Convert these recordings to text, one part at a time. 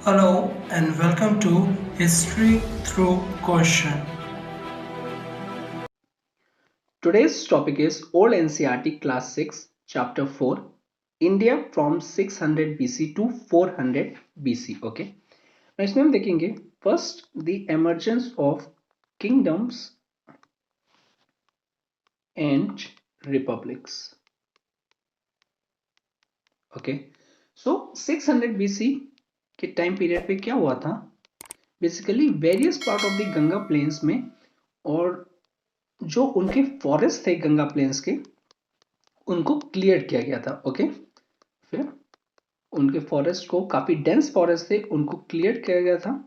Hello and welcome to History Through Question. Today's topic is Old NCERT Class 6, Chapter 4, India from 600 BC to 400 BC. Okay. Now इसमें हम देखेंगे first the emergence of kingdoms and republics. Okay. So 600 BC के time period पे क्या हुआ था? Basically various part of the Ganga plains में और जो उनके फॉरेस्ट थे गंगा प्लेन्स के उनको क्लियर किया गया था. ओके. फिर उनके फॉरेस्ट को काफी डेंस फॉरेस्ट थे उनको क्लियर किया गया था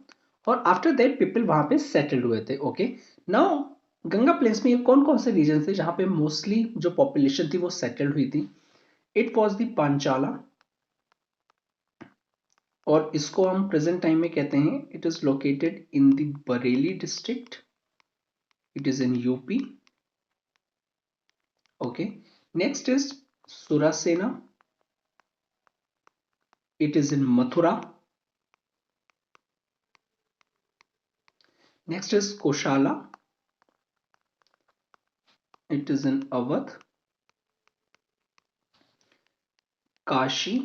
और आफ्टर दैट पीपल वहां पे सेटल्ड हुए थे. ओके. नाउ गंगा प्लेन्स में ये कौन कौन से रीजन थे जहां पे मोस्टली जो पॉपुलेशन थी वो सेटल्ड हुई थी? इट वॉज द पांचाला और इसको हम प्रेजेंट टाइम में कहते हैं it is located in the Bareilly district. It is in UP. Okay. Next is Surasena. It is in Mathura. Next is Koshala. It is in Awadh. Kashi,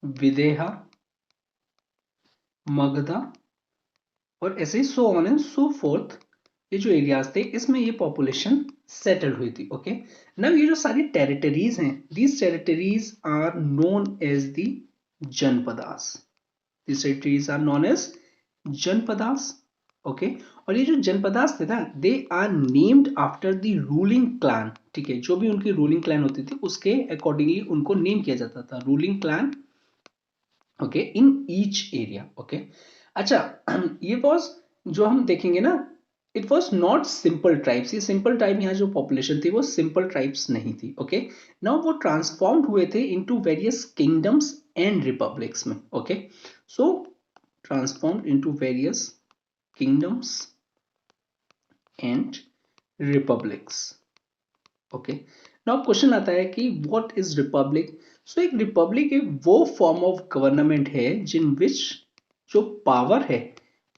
Videha, Magधा और ऐसे ही so on and so forth. ये जो areas थे इसमें ये population settled हुई थी. ओके. नाउ ये जो सारी टेरिटरीज हैं these territories are known as the janapadas. These territories are known as janapadas. Okay. और ये जो जनपदास थे ना they are named after the ruling clan. ठीक है. जो भी उनकी रूलिंग क्लैन होती थी उसके अकॉर्डिंगली उनको नेम किया जाता था ruling clan. Okay. In each area. Okay. अच्छा. ये वॉज जो हम देखेंगे ना it was not simple tribes. ये सिंपल ट्राइब यहाँ जो पॉपुलेशन थी वो सिंपल ट्राइब्स नहीं थी. ओके. नाउ वो ट्रांसफॉर्म्ड हुए थे into various kingdoms and republics में. Okay. So transformed into various kingdoms and republics. Okay. Now question आता है कि what is republic? So एक रिपब्लिक एक वो फॉर्म ऑफ गवर्नमेंट है जिन विच जो पावर है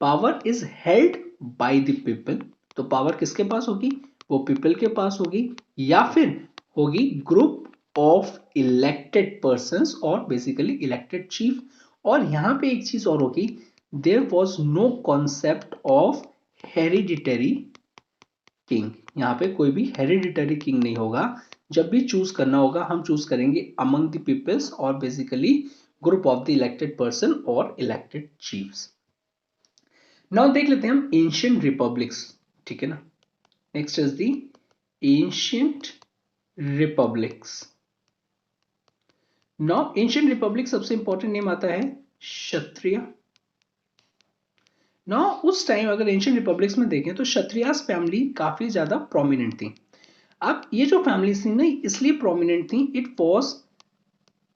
power is held by the people. तो पावर किसके पास होगी? वो पीपल के पास होगी या फिर होगी ग्रुप ऑफ इलेक्टेड पर्संस और बेसिकली इलेक्टेड चीफ. और यहां पे एक चीज और होगी there was no concept of hereditary king. यहाँ पे कोई भी hereditary king नहीं होगा. जब भी चूज करना होगा हम चूज करेंगे among the peoples और basically group of the elected person और elected chiefs. now देख लेते हैं हम ancient republics. ठीक है ना. next is the ancient republics. now ancient republic सबसे इंपॉर्टेंट नेम आता है क्षत्रिय. ना उस टाइम अगर एंशियंट रिपब्लिक्स में देखें तो क्षत्रियास फैमिली काफी ज्यादा प्रोमिनेंट थी. अब ये जो फैमिलीज थी ना इसलिए प्रोमिनेंट थी it was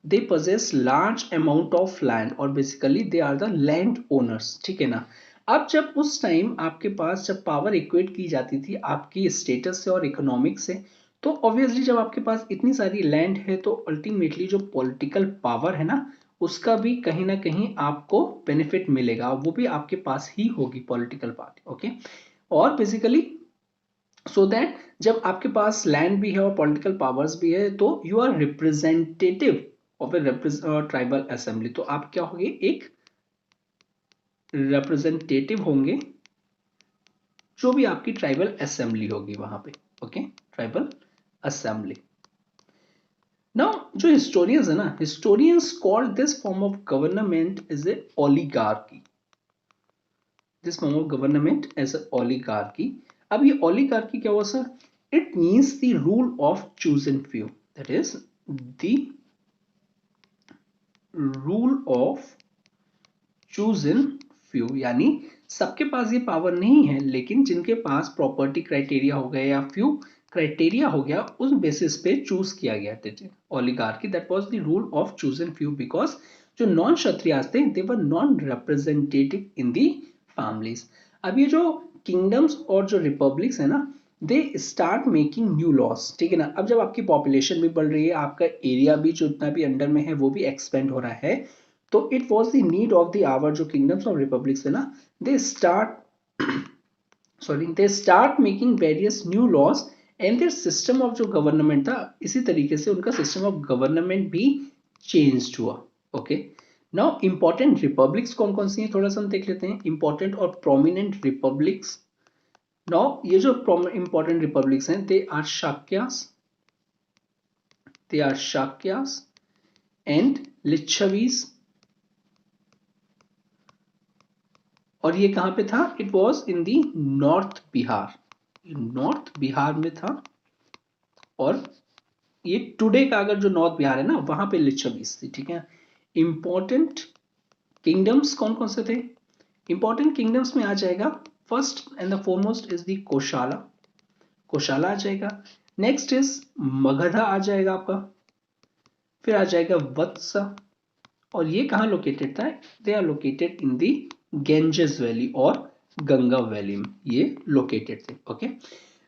they possess large amount of land और basically they are the land owners. ठीक है ना. अब जब उस टाइम आपके पास जब पावर इक्वेट की जाती थी आपकी स्टेटस से और इकोनॉमिक से तो ऑब्वियसली जब आपके पास इतनी सारी लैंड है तो अल्टीमेटली जो पॉलिटिकल पावर है ना उसका भी कहीं ना कहीं आपको बेनिफिट मिलेगा. वो भी आपके पास ही होगी पॉलिटिकल पार्टी. ओके. और बेसिकली सो दैट जब आपके पास लैंड भी है और पॉलिटिकल पावर्स भी है तो you are representative of a tribal assembly. तो आप क्या होंगे? एक रिप्रेजेंटेटिव होंगे जो भी आपकी ट्राइबल असेंबली होगी वहां पे. ओके. Tribal assembly. Now, जो historians है ना historians called this form of government as a oligarchy. This form of government as a oligarchy. अब ये oligarchy क्या हुआ sir? It means the rule of chosen few. That is the rule of chosen few. यानी सबके पास ये power नहीं है लेकिन जिनके पास प्रॉपर्टी क्राइटेरिया हो गया या फ्यू क्राइटेरिया हो गया उस बेसिस पे चूज किया गया था oligarchy. That was the rule of chosen few because जो नॉन क्षत्रियास थे they were non representative in the families. अब ये जो किंगडम्स और जो रिपब्लिक्स है ना they start making new laws. ठीक है ना. अब जब आपकी पॉपुलेशन भी बढ़ रही है आपका एरिया भी जो इतना भी अंडर में है वो भी एक्सपेंड हो रहा है तो it was the need of the hour, जो किंगडम्स ऑफ रिपब्लिक्स थे ना, they start making various new laws and their system of जो गवर्नमेंट था, इसी तरीके से उनका सिस्टम ऑफ गवर्नमेंट भी चेंज हुआ। ओके, नाउ इंपॉर्टेंट रिपब्लिक्स कौन कौन सी हैं थोड़ा सा हम देख लेते हैं, इंपॉर्टेंट और प्रोमिनेंट रिपब्लिक्स। नाउ ये जो इंपॉर्टेंट रिपब्लिक्स हैं, दे आर शाक्यास एंड लिच्छवीज। और ये कहां पे था, it was in the north Bihar, north Bihar में था। और ये टुडे का अगर जो नॉर्थ बिहार है ना, वहां पे लिच्छवीज थी। ठीक है, इंपॉर्टेंट किंगडम्स कौन कौन से थे, इंपॉर्टेंट किंगडम्स में आ जाएगा, first and the foremost is the Koshala, Koshala आ जाएगा। नेक्स्ट इज मगधा आ जाएगा आपका, फिर आ जाएगा वत्सा। और ये कहां लोकेटेड था, they are located in the Ganges valley और गंगा वैली में ये लोकेटेड थे। ओके,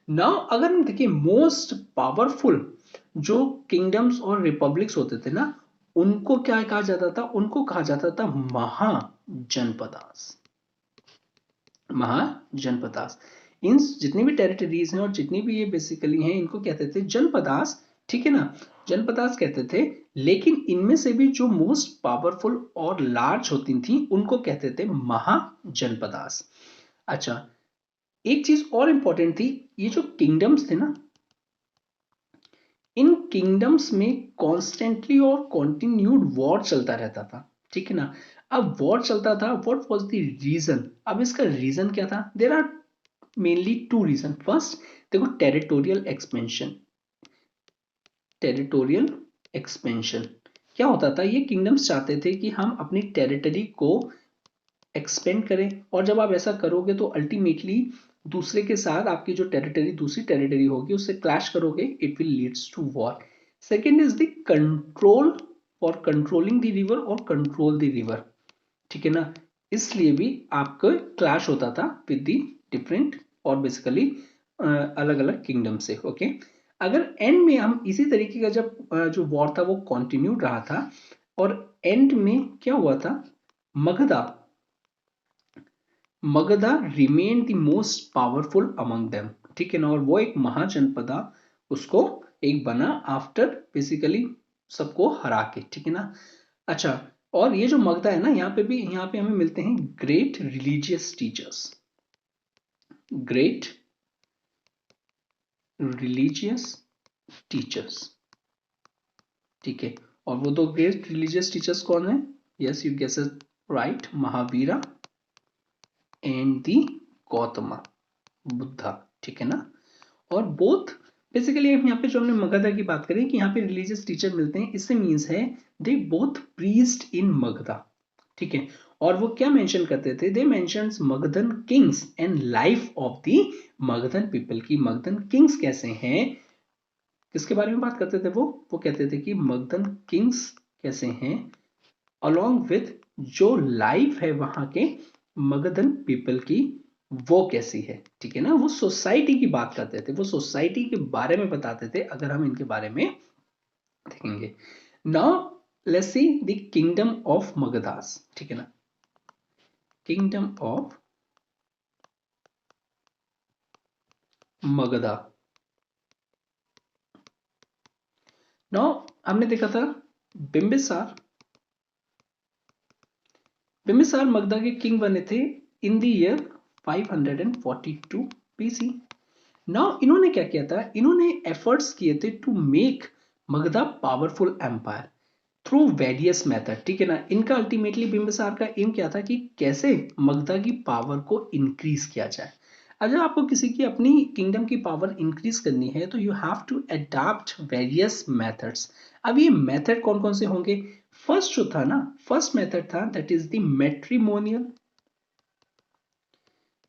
नाउ अगर हम देखिए मोस्ट पावरफुल जो किंगडम्स और रिपब्लिक्स होते थे ना, उनको क्या कहा जाता था, उनको कहा जाता था महाजनपदास, महाजनपदास। इन जितनी भी टेरिटरीज हैं और जितनी भी ये बेसिकली हैं, इनको कहते थे जनपदास। ठीक है ना, जनपदास कहते थे। लेकिन इनमें से भी जो मोस्ट पावरफुल और लार्ज होती थी, उनको कहते थे महाजनपदास। अच्छा, एक चीज और इंपॉर्टेंट थी, ये जो किंगडम्स थे ना, इन किंगडम्स में कॉन्स्टेंटली और कॉन्टिन्यूड वॉर चलता रहता था। ठीक है ना, अब वॉर चलता था, व्हाट वाज द रीजन, अब इसका रीजन क्या था, there are mainly two reason. First देखो, टेरिटोरियल एक्सपेंशन, टेरिटोरियल एक्सपेंशन क्या होता था, ये किंगडम्स चाहते थे कि हम अपनी टेरिटरी को एक्सपेंड करें, और जब आप ऐसा करोगे तो अल्टीमेटली दूसरे के साथ आपकी जो टेरिटरी, दूसरी टेरिटरी होगी, उससे क्लैश करोगे, it will leads to war. Second is the control, for controlling the river और कंट्रोल द रिवर। ठीक है ना, इसलिए भी आपका क्लैश होता था विद द डिफरेंट और बेसिकली अलग अलग किंगडम से। ओके, अगर एंड में हम इसी तरीके का जब जो वॉर था वो कंटिन्यू रहा था, और एंड में क्या हुआ था, Magadha, Magadha remain the most powerful among them. ठीक है ना, और वो एक महाजनपदा उसको एक बना आफ्टर बेसिकली सबको हरा के। ठीक है ना, अच्छा, और ये जो मगधा है ना, यहाँ पे भी, यहाँ पे हमें मिलते हैं great religious teachers, great religious teachers. ठीक है, और वो दो ग्रेट रिलीजियस टीचर्स कौन है, yes you guess it right, Mahavira and the Gautama Buddha. ठीक है ना, और बोथ बेसिकली यहाँ पे जो हमने मगधा की बात करें कि यहाँ पे रिलीजियस टीचर मिलते हैं, इससे मीन्स है they both priest in Magadha. ठीक है, और वो क्या मेंशन करते थे, they mentions Magadhan kings and life of the Magadhan people, की मगधन किंग्स कैसे हैं, किसके बारे में बात करते थे वो कहते थे कि मगधन किंग्स कैसे हैं, अलोंग विथ जो लाइफ है वहां के मगधन पीपल की, वो कैसी है। ठीक है ना, वो सोसाइटी की बात करते थे, वो सोसाइटी के बारे में बताते थे, अगर हम इनके बारे में देखेंगे। Now let's see the kingdom of Magadhas. ठीक है ना, किंगडम ऑफ मगधा। नाउ हमने देखा था बिंबिसार, बिंबिसार मगधा के किंग बने थे in the year 542 BC। Now इन्होंने क्या किया था, इन्होंने एफर्ट्स किए थे to make Magadha powerful empire through various method. ठीक है ना, इनका अल्टीमेटली बिंबिसार का एम क्या था कि कैसे मगधा की पावर को इंक्रीज किया जाए। अगर आपको किसी की अपनी किंगडम की पावर इंक्रीज करनी है, तो you have to adopt various methods. अब ये मेथड कौन कौन से होंगे, फर्स्ट जो था ना, फर्स्ट मेथड था that is the matrimonial,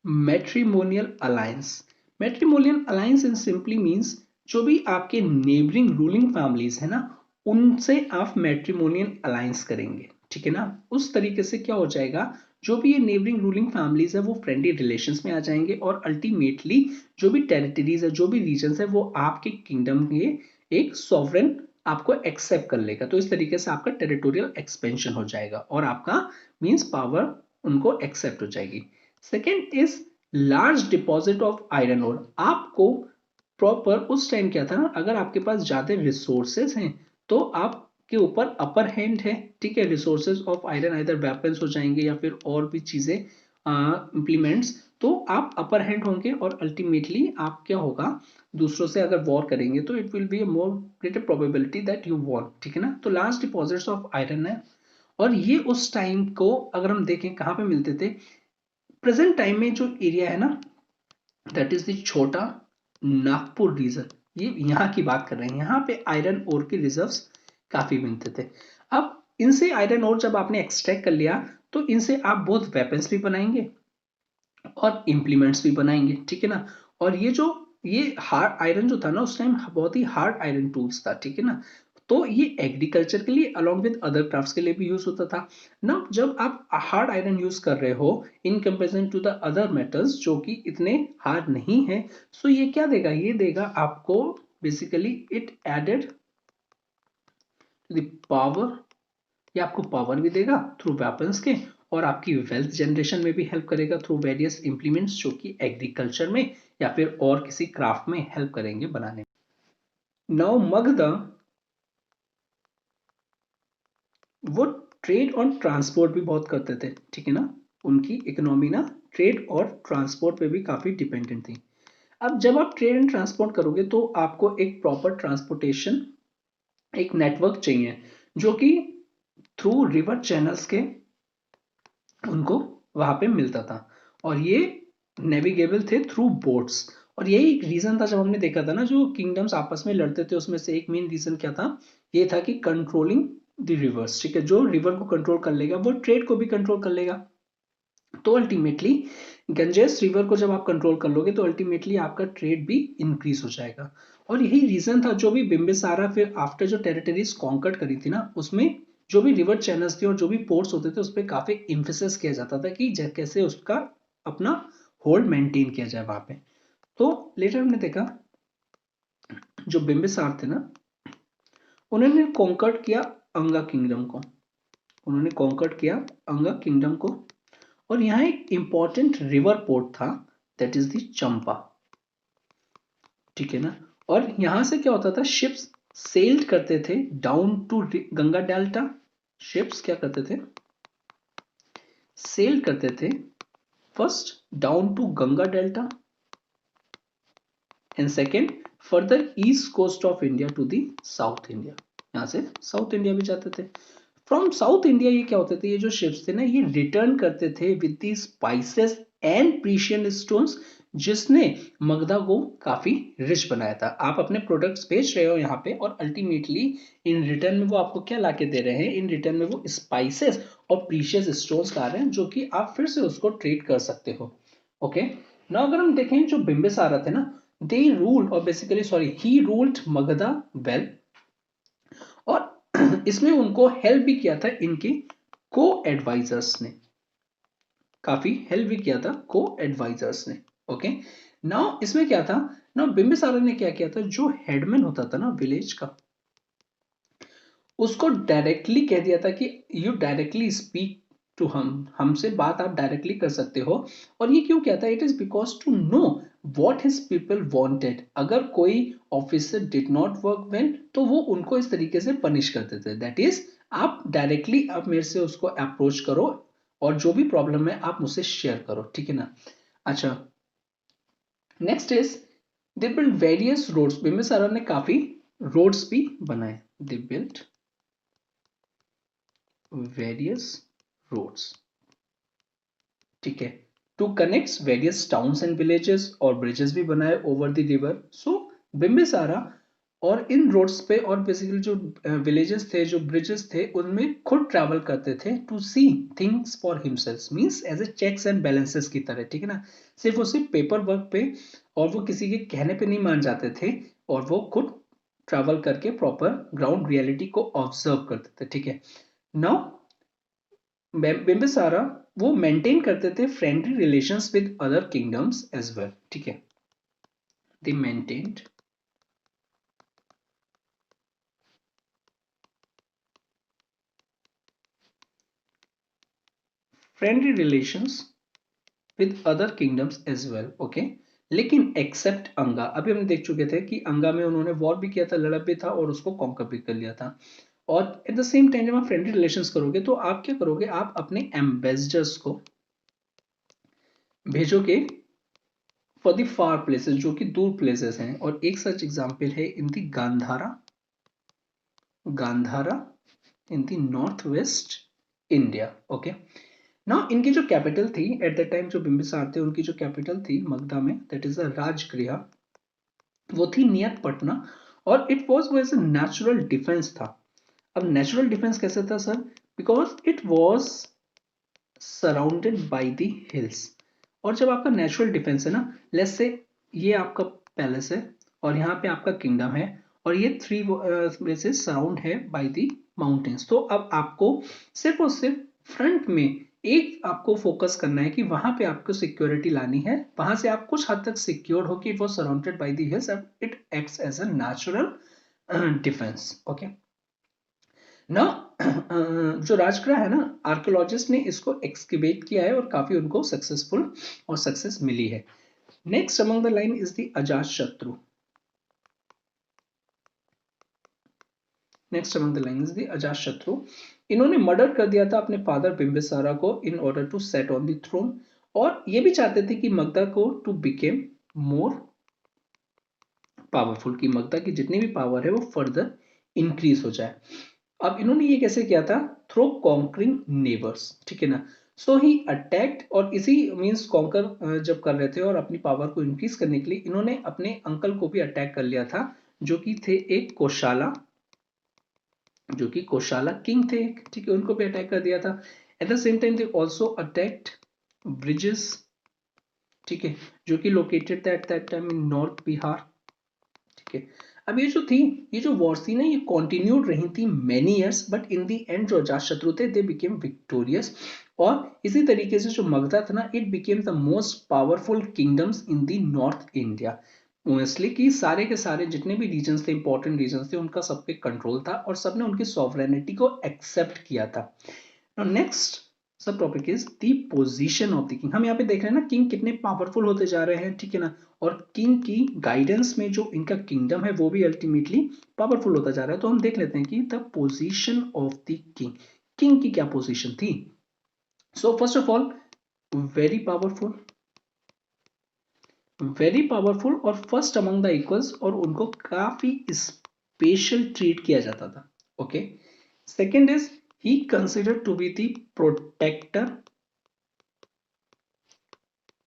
matrimonial alliance. Matrimonial alliance in simply means जो भी आपके नेबरिंग रूलिंग फैमिलीज है ना, उनसे आप मैट्रिमोनियल अलायंस करेंगे। ठीक है ना, उस तरीके से क्या हो जाएगा, जो भी ये नेबरिंग रूलिंग फैमिलीज है वो फ्रेंडली रिलेशंस में आ जाएंगे, और अल्टीमेटली जो भी टेरिटरीज है, जो भी रीजन है, वो आपके किंगडम के एक सॉवरेन आपको एक्सेप्ट कर लेगा। तो इस तरीके से आपका टेरिटोरियल एक्सपेंशन हो जाएगा और आपका मींस पावर उनको एक्सेप्ट हो जाएगी। Second is large deposit of iron ore. आपको प्रॉपर उस टाइम क्या था ना, अगर आपके पास ज्यादा रिसोर्सेस हैं तो आपके ऊपर अपर हैंड है, ठीक है। रिसोर्सेज ऑफ आयरन इधर वेपन्स हो जाएंगे या फिर और भी चीजें इंप्लीमेंट्स, तो आप अपर हैंड होंगे और अल्टीमेटली आप क्या होगा, दूसरों से अगर वॉर करेंगे तो it will be a more greater probability that you war, ठीक है ना। तो लार्ज डिपॉजिट्स ऑफ आयरन है और ये उस टाइम को अगर हम देखें कहाँ पे मिलते थे, प्रेजेंट टाइम में जो एरिया है ना, दैट इज द छोटा नागपुर रीजन, ये यहाँ की बात कर रहे हैं। यहाँ पे आयरन ओर के रिजर्व्स काफी मिलते थे। अब इनसे आयरन ओर जब आपने एक्सट्रैक्ट कर लिया तो इनसे आप बहुत वेपन्स भी बनाएंगे और इम्प्लीमेंट्स भी बनाएंगे, ठीक है ना। और ये हार्ड आयरन जो था ना उस टाइम बहुत ही हार्ड आयरन टूल्स था, ठीक है ना। तो ये एग्रीकल्चर के लिए अलॉन्ग विद अदर क्राफ्ट्स के लिए भी यूज होता था ना। जब आप हार्ड आयरन यूज कर रहे हो in comparison to the other metals जो कि इतने हार्ड नहीं है, सो ये क्या देगा, ये देगा आपको basically it added the power, ये आपको पावर भी देगा थ्रू वेपन्स के और आपकी वेल्थ जनरेशन में भी हेल्प करेगा थ्रू वेरियस इंप्लीमेंट्स जो कि एग्रीकल्चर में या फिर और किसी क्राफ्ट में हेल्प करेंगे बनाने में। नाउ मगधा वो ट्रेड और ट्रांसपोर्ट भी बहुत करते थे, ठीक है ना। उनकी इकोनॉमी ना ट्रेड और ट्रांसपोर्ट पे भी काफी डिपेंडेंट थी। अब जब आप ट्रेड एंड ट्रांसपोर्ट करोगे तो आपको एक प्रॉपर ट्रांसपोर्टेशन एक नेटवर्क चाहिए जो कि थ्रू रिवर चैनल्स के उनको वहां पे मिलता था और ये नेविगेबल थे थ्रू बोट्स। और यही एक रीजन था, जब हमने देखा था ना जो किंगडम्स आपस में लड़ते थे उसमें से एक मेन रीजन क्या था, ये था कि कंट्रोलिंग द रिवर्स, ठीक है। जो रिवर को कंट्रोल कर लेगा वो ट्रेड को भी कंट्रोल कर लेगा। तो अल्टीमेटली गंजेस रिवर को जब आप कंट्रोल कर लोगे तो अल्टीमेटली आपका ट्रेड भी इंक्रीज हो जाएगा। और यही रीजन था जो भी बिम्बिसारा फिर आफ्टर जो टेरिटरीज कॉन्कर्ड करी थी ना उसमें जो भी रिवर चैनल्स थे और जो भी पोर्ट्स होते थे उस पर काफी इम्फेसिस किया जाता था कि कैसे उसका अपना होल्ड मेंटेन किया जाए वहां पे। तो लेटर हमने देखा जो बिम्बिसार थे ना उन्होंने कॉन्कर्ड किया अंगा किंगडम को, उन्होंने कॉन्कर्ड किया अंगा किंगडम को। और यहाँ एक इंपॉर्टेंट रिवर पोर्ट था दैट इज द चंपा, ठीक है ना। और यहां से क्या होता था, शिप्स सेल्ड करते थे down to Ganga delta. Ships क्या करते थे, सेल करते थे first down to Ganga delta and second further east coast of India to the south India. यहां से साउथ इंडिया भी जाते थे। फ्रॉम साउथ इंडिया ये क्या होते थे, ये जो शिप्स थे ना ये रिटर्न करते थे with the spices and precious stones, जिसने मगधा को काफी रिच बनाया था। आप अपने प्रोडक्ट्स बेच रहे हो यहाँ पे और अल्टीमेटली इन रिटर्न में वो आपको क्या लाके दे रहे हैं, इन रिटर्न में वो स्पाइसेस और प्रीशियस स्टोन्स ला रहे हैं जो कि आप फिर से उसको ट्रेड कर सकते हो। ओके ना, अगर हम देखें जो बिम्बिसारा थे ना दे रूल्ड और basically sorry he ruled Magadha well. और इसमें उनको हेल्प भी किया था इनके को एडवाइजर्स ने, काफी हेल्प भी किया था को एडवाइजर्स ने। ओके नाउ इसमें क्या था, नाउ बिम्बिसारा ने क्या किया था, जो हेडमैन होता था ना विलेज का उसको डायरेक्टली कह दिया था कि यू डायरेक्टली स्पीक टू हमसे बात आप डायरेक्टली कर सकते हो। और ये क्यों कहता है, it is because to know what his people wanted. अगर कोई officer did not work well तो वो उनको इस तरीके से पनिश करते थे, दैट इज आप डायरेक्टली आप मेरे से उसको अप्रोच करो और जो भी प्रॉब्लम है आप मुझसे शेयर करो, ठीक है ना। अच्छा next is they build various roads, Bimbisara ने काफी रोड्स भी बनाए, दे बिल्ट वेरियस रोड्स, ठीक है, to connect various towns and villages और ब्रिजेस भी बनाए over the river. So Bimbisara और इन रोड्स पे और बेसिकली जो विलेजेस थे जो ब्रिजेस थे उनमें खुद ट्रैवल करते थे to see things for himself, means as a checks and balances की तरह, ठीक है ना। सिर्फ वो सिर्फ पेपर वर्क पे और वो किसी के कहने पे नहीं मान जाते थे और वो खुद ट्रैवल करके प्रॉपर ग्राउंड रियलिटी को ऑब्जर्व करते थे, ठीक है। नाउ बिम्बिसारा वो मेंटेन करते थे friendly relations with other kingdoms as well, ठीक है। They maintained friendly relations with other kingdoms as well, okay. लेकिन एक्सेप्ट अंगा, अभी हमने देख चुके थे कि अंगा में उन्होंने वॉर भी किया था, लड़ा भी था और उसको कॉन्कर भी कर लिया था। और एट द सेम टाइम जब आप फ्रेंडली रिलेशंस करोगे तो आप क्या करोगे, आप अपने एम्बेसडर्स को भेजोगे फॉर द फार प्लेसेस, जो कि दूर प्लेसेस हैं। और एक सच एग्जांपल है in the Gandhara, Gandhara in the north west India, okay. Now इनकी जो कैपिटल थी एट द टाइम, जो बिंबिसार थे उनकी जो कैपिटल थी मगधा में, दैट इज द राजगृह, वो थी नियत पटना। और इट वॉज वो एज ए नेचुरल डिफेंस था। अब नेचुरल डिफेंस कैसे था sir, because it was surrounded by the hills. और जब आपका नेचुरल डिफेंस है ना, लेट्स से ये आपका पैलेस है और यहाँ पे आपका किंगडम है और ये थ्री प्लेसेस सराउंड है बाय द माउंटेन्स। तो अब आपको सिर्फ और सिर्फ फ्रंट में एक आपको फोकस करना है कि वहां पे आपको सिक्योरिटी लानी है, वहां से आप कुछ हद तक सिक्योर हो कि it was surrounded by the hills, it acts as a natural defence, okay ना। जो राजगृह है ना, आर्कियोलॉजिस्ट ने इसको एक्सकेवेट किया है और काफी उनको सक्सेसफुल और सक्सेस मिली है। Next among the line is the Ajatashatru. Next among the line is the Ajatashatru. इन्होंने मर्डर कर दिया था अपने फादर बिंबिसारा को in order to set on the throne. और ये भी चाहते थे कि मगधा को टू बिकेम मोर पावरफुल, की मगधा की जितनी भी पावर है वो फर्दर इंक्रीज हो जाए। अब इन्होंने ये कैसे किया था, थ्रो कॉन्करिंग नेबर्स, ठीक है ना। सो ही अटैक्ड, और इसी मींस कॉन्कर जब कर रहे थे और अपनी पावर को इंक्रीज करने के लिए इन्होंने अपने अंकल को भी अटैक कर लिया था, जो कि थे एक कोशाला, जो कि कोशाला किंग थे, ठीक है, उनको भी अटैक कर दिया था। Eight the same time they also attacked bridges, ठीक है, जो कि लोकेटेड था eight that time in north Bihar, ठीक है। अब ये जो थी, ये जो वॉर्स थी ना, ये कंटिन्यूड रही थी many years, but in the end जो अजातशत्रु थे दे बिकेम विक्टोरियस। और इसी तरीके से जो मगधा था ना, it became the most powerful kingdoms in the north India. Mostly कि सारे के सारे जितने भी रीजन्स थे, इंपॉर्टेंट रीजन्स थे, उनका सब पे कंट्रोल था और सबने उनकी सॉवरेनिटी को एक्सेप्ट किया था। नेक्स्ट सब topic is the position of the king. हम यहाँ पे देख रहे हैं ना, किंग कितने पावरफुल होते जा रहे हैं, ठीक है ना। और किंग की गाइडेंस में जो इनका किंगडम है वो भी अल्टीमेटली पावरफुल होता जा रहा है। तो हम देख लेते हैं कि the position of the king, king की क्या पोजीशन थी। So first of all very powerful, very powerful और फर्स्ट अमंग द इक्वल्स, और उनको काफी स्पेशल ट्रीट किया जाता था, okay. Second is he considered to be the protector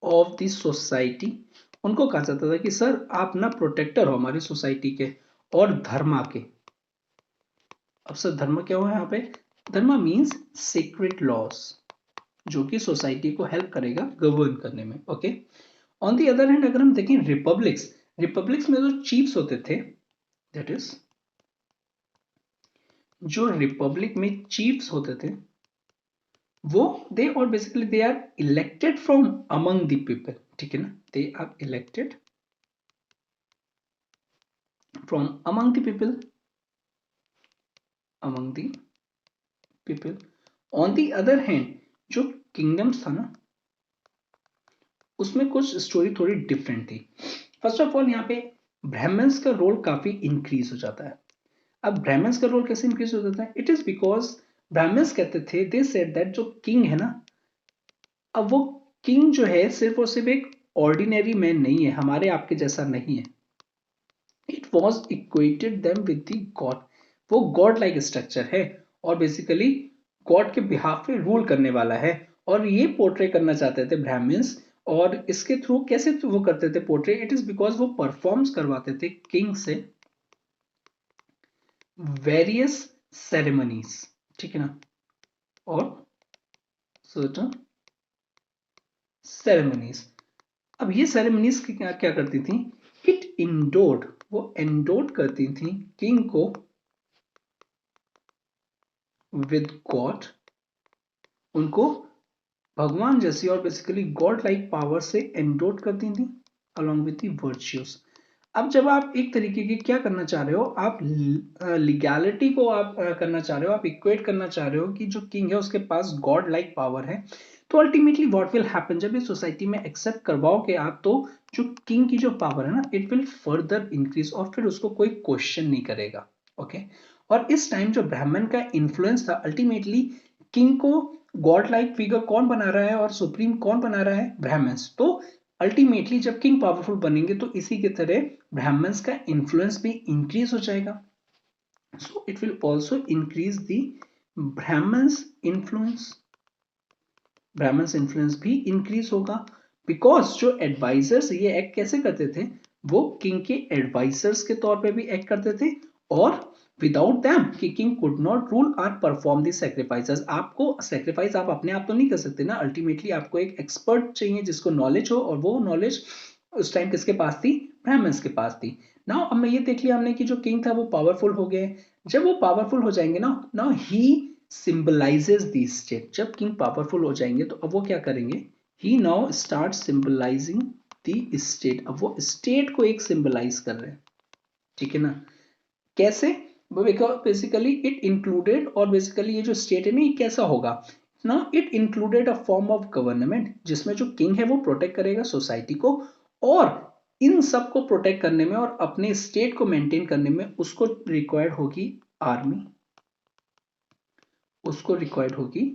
of the society. उनको कहा जाता था कि सर आप ना प्रोटेक्टर हो हमारी सोसाइटी के और धर्मा के। अब सर धर्म क्या हुआ यहाँ पे, धर्मा मींस सीक्रेट लॉस, जो कि सोसाइटी को हेल्प करेगा गवर्न करने में, okay. On the other hand अगर हम देखें रिपब्लिक्स, रिपब्लिक्स में जो चीफ्स होते थे, दैट इज जो रिपब्लिक में चीफ्स होते थे वो दे और basically they are elected from among the people, ठीक है ना, they are elected from among the people, among the people. On the other hand जो किंगडम्स था ना, उसमें कुछ स्टोरी थोड़ी डिफरेंट थी। फर्स्ट ऑफ ऑल यहाँ पे ब्राह्मण्स का रोल काफी इंक्रीज हो जाता है। अब ब्राह्मण्स का रोल कैसे इंक्रीज हो जाता है, इट इज बिकॉज ब्राह्मण्स कहते थे, दे सेड दैट जो किंग है ना, अब वो किंग जो है सिर्फ और सिर्फ एक ऑर्डिनरी मैन नहीं है, हमारे आपके जैसा नहीं है। It was equated them with the God, वो गॉड लाइक स्ट्रक्चर है और बेसिकली गॉड के बिहाफ पे रूल करने वाला है। और ये पोर्ट्रे करना चाहते थे ब्राह्मण्स, और इसके थ्रू कैसे वो करते थे पोर्ट्रे, इट इज बिकॉज वो परफॉर्म्स करवाते थे किंग से वेरियस सेरेमनीज, ठीक है ना, और सर्टन सेरेमनीज। अब ये सेरेमनीज क्या क्या करती थी, इट इंडोर्ड, वो एंडोर्ड करती थी किंग को विद गॉड, उनको भगवान जैसी और बेसिकली गॉड लाइक पावर से एंडोट करती थी अलॉन्ग विद दी वर्च्यूज। अब जब आप एक तरीके की क्या करना चाह रहे हो, आप लीगैलिटी को आप करना चाह रहे हो, आप इक्वेट करना चाह रहे हो कि जो किंग है उसके पास गॉड लाइक पावर है, तो अल्टीमेटली व्हाट विल हैपन, जब ये सोसाइटी में एक्सेप्ट करवाओगे आप, तो जो किंग की जो पावर है ना, इट विल फर्दर इंक्रीज, और फिर उसको कोई क्वेश्चन नहीं करेगा। ओके, और इस टाइम जो ब्राह्मण का इन्फ्लुएंस था, अल्टीमेटली किंग को गॉड लाइक फिगर कौन बना रहा है और सुप्रीम कौन बना रहा है, ब्राह्मण्स। तो अल्टीमेटली जब किंग पावरफुल बनेंगे तो इसी की तरह ब्राह्मण्स का इन्फ्लुएंस भी इंक्रीज हो जाएगा। So it will also increase the Brahmins influence, Brahmins influence भी इंक्रीज होगा, बिकॉज जो एडवाइजर्स ये एक्ट कैसे करते थे, वो किंग के एडवाइजर्स के तौर पे भी एक्ट करते थे, और without them king could not rule और परफॉर्म दी सेक्रीफाइसेस। आपको सेक्रीफाइस आप अपने आप तो नहीं कर सकते ना, अल्टीमेटली आपको एक एक्सपर्ट चाहिए जिसको नॉलेज हो, और वो नॉलेज उस टाइम किसके पास थी, ब्राह्मण्स के पास थी। नाउ अब मैं ये देख लिया हमने कि जो किंग था वो पावरफुल हो गए। जब वो पावरफुल हो जाएंगे ना, now he symbolizes the state. जब किंग पावरफुल हो जाएंगे तो अब वो क्या करेंगे, he now start symbolizing the state. अब वो स्टेट को एक सिंबलाइज कर रहे हैं, ठीक है ना। कैसे, बेसिकली इट इंक्लूडेड, और बेसिकली ये जो स्टेट है ना, ये कैसा होगा ना, it included a form of government जिसमें जो किंग है वो प्रोटेक्ट करेगा सोसाइटी को, और इन सब को प्रोटेक्ट करने में और अपने स्टेट को मेंटेन करने में उसको रिक्वायर्ड होगी आर्मी, उसको रिक्वायर्ड होगी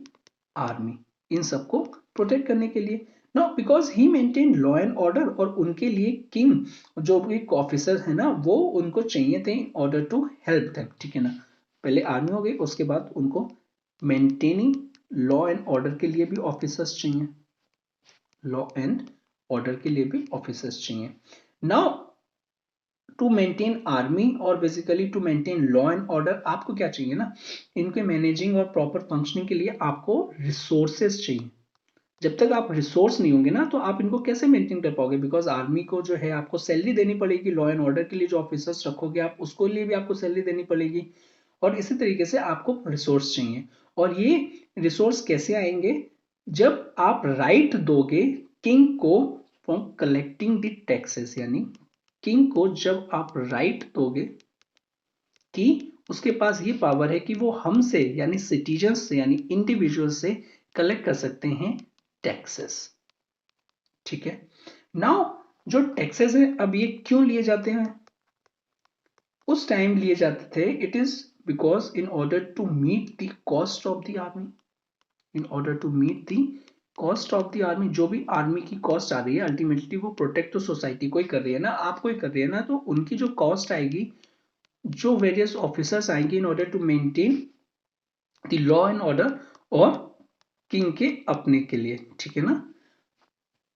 आर्मी इन सबको प्रोटेक्ट करने के लिए। No, because he maintain law and order, और उनके लिए किंग जो भी ऑफिसर है ना, वो उनको चाहिए थे in order to help them, ठीक है ना। पहले आर्मी हो गई, उसके बाद उनको मेंटेनिंग लॉ एंड ऑर्डर के लिए भी ऑफिसर्स चाहिए, लॉ एंड ऑर्डर के लिए भी ऑफिसर्स चाहिए। नाउ टू मेंटेन आर्मी और basically to maintain law and order आपको क्या चाहिए ना, इनके मैनेजिंग और प्रॉपर फंक्शनिंग के लिए आपको रिसोर्सेस चाहिए। जब तक आप रिसोर्स नहीं होंगे ना, तो आप इनको कैसे मेंटेन कर पाओगे, बिकॉज आर्मी को जो है आपको सैलरी देनी पड़ेगी, लॉ एंड ऑर्डर के लिए जो ऑफिसर्स रखोगे आप उसको लिए भी आपको सैलरी देनी पड़ेगी, और इसी तरीके से आपको रिसोर्स चाहिए। और ये रिसोर्स कैसे आएंगे, जब आप राइट दोगे किंग को फ्रॉम कलेक्टिंग द टैक्सेस, यानी किंग को जब आप राइट दोगे कि उसके पास ये पावर है कि वो हमसे यानी सिटीजन्स से यानी इंडिविजुअल से कलेक्ट कर सकते हैं टैक्सेस, ठीक है। नाउ जो टैक्सेस है अब ये क्यों लिए जाते हैं, उस टाइम लिए जाते थे, it is because in order to meet the cost of the army, in order to meet the cost of the army. जो भी आर्मी की कॉस्ट आ रही है अल्टीमेटली वो प्रोटेक्ट तो सोसाइटी को ही कर रही है ना, आपको ही कर रही है ना, तो उनकी जो कॉस्ट आएगी, जो वेरियस ऑफिसर्स आएंगे in order to maintain the law and order, और किंग के अपने के लिए, ठीक है ना।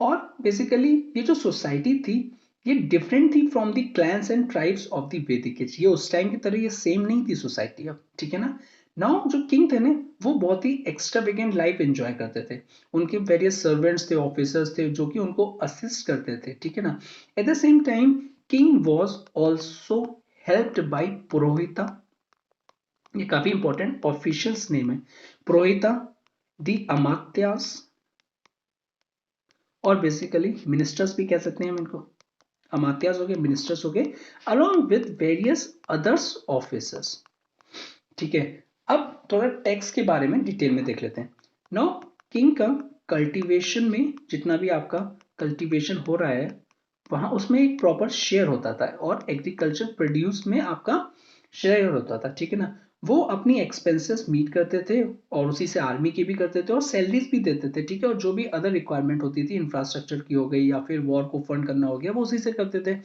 और बेसिकली ये जो सोसाइटी थी ये डिफरेंट थी from the clans and tribes of the वैदिक एज। ये उस टाइम की तरह ये सेम नहीं थी सोसाइटी अब, ठीक है ना। नाउ जो किंग थे ना, वो बहुत ही एक्स्ट्रावेगेंट लाइफ एंजॉय करते थे, उनके वेरियस सर्वेंट्स थे, ऑफिसर्स थे जो कि उनको असिस्ट करते थे, ठीक है ना। At the same time king was also helped by purohita, ये काफी इंपॉर्टेंट ऑफिशियल्स नेम है, पुरोहिता, दी अमात्यास, और बेसिकली मिनिस्टर्स भी कह सकते हैं हम इनको, अमात्यास हो गए, मिनिस्टर्स हो गए, along with various others officers, ठीक है। अब थोड़ा टैक्स के बारे में डिटेल में देख लेते हैं। नाउ किंग का कल्टीवेशन में जितना भी आपका कल्टीवेशन हो रहा है वहां उसमें एक प्रॉपर शेयर होता था, और एग्रीकल्चर प्रोड्यूस में आपका शेयर होता था, ठीक है ना। वो अपनी एक्सपेंसेस मीट करते थे, और उसी से आर्मी की भी करते थे और सैलरीज भी देते थे, ठीक है। और जो भी अदर रिक्वायरमेंट होती थी, इंफ्रास्ट्रक्चर की हो गई या फिर वॉर को फंड करना हो गया, वो उसी से करते थे,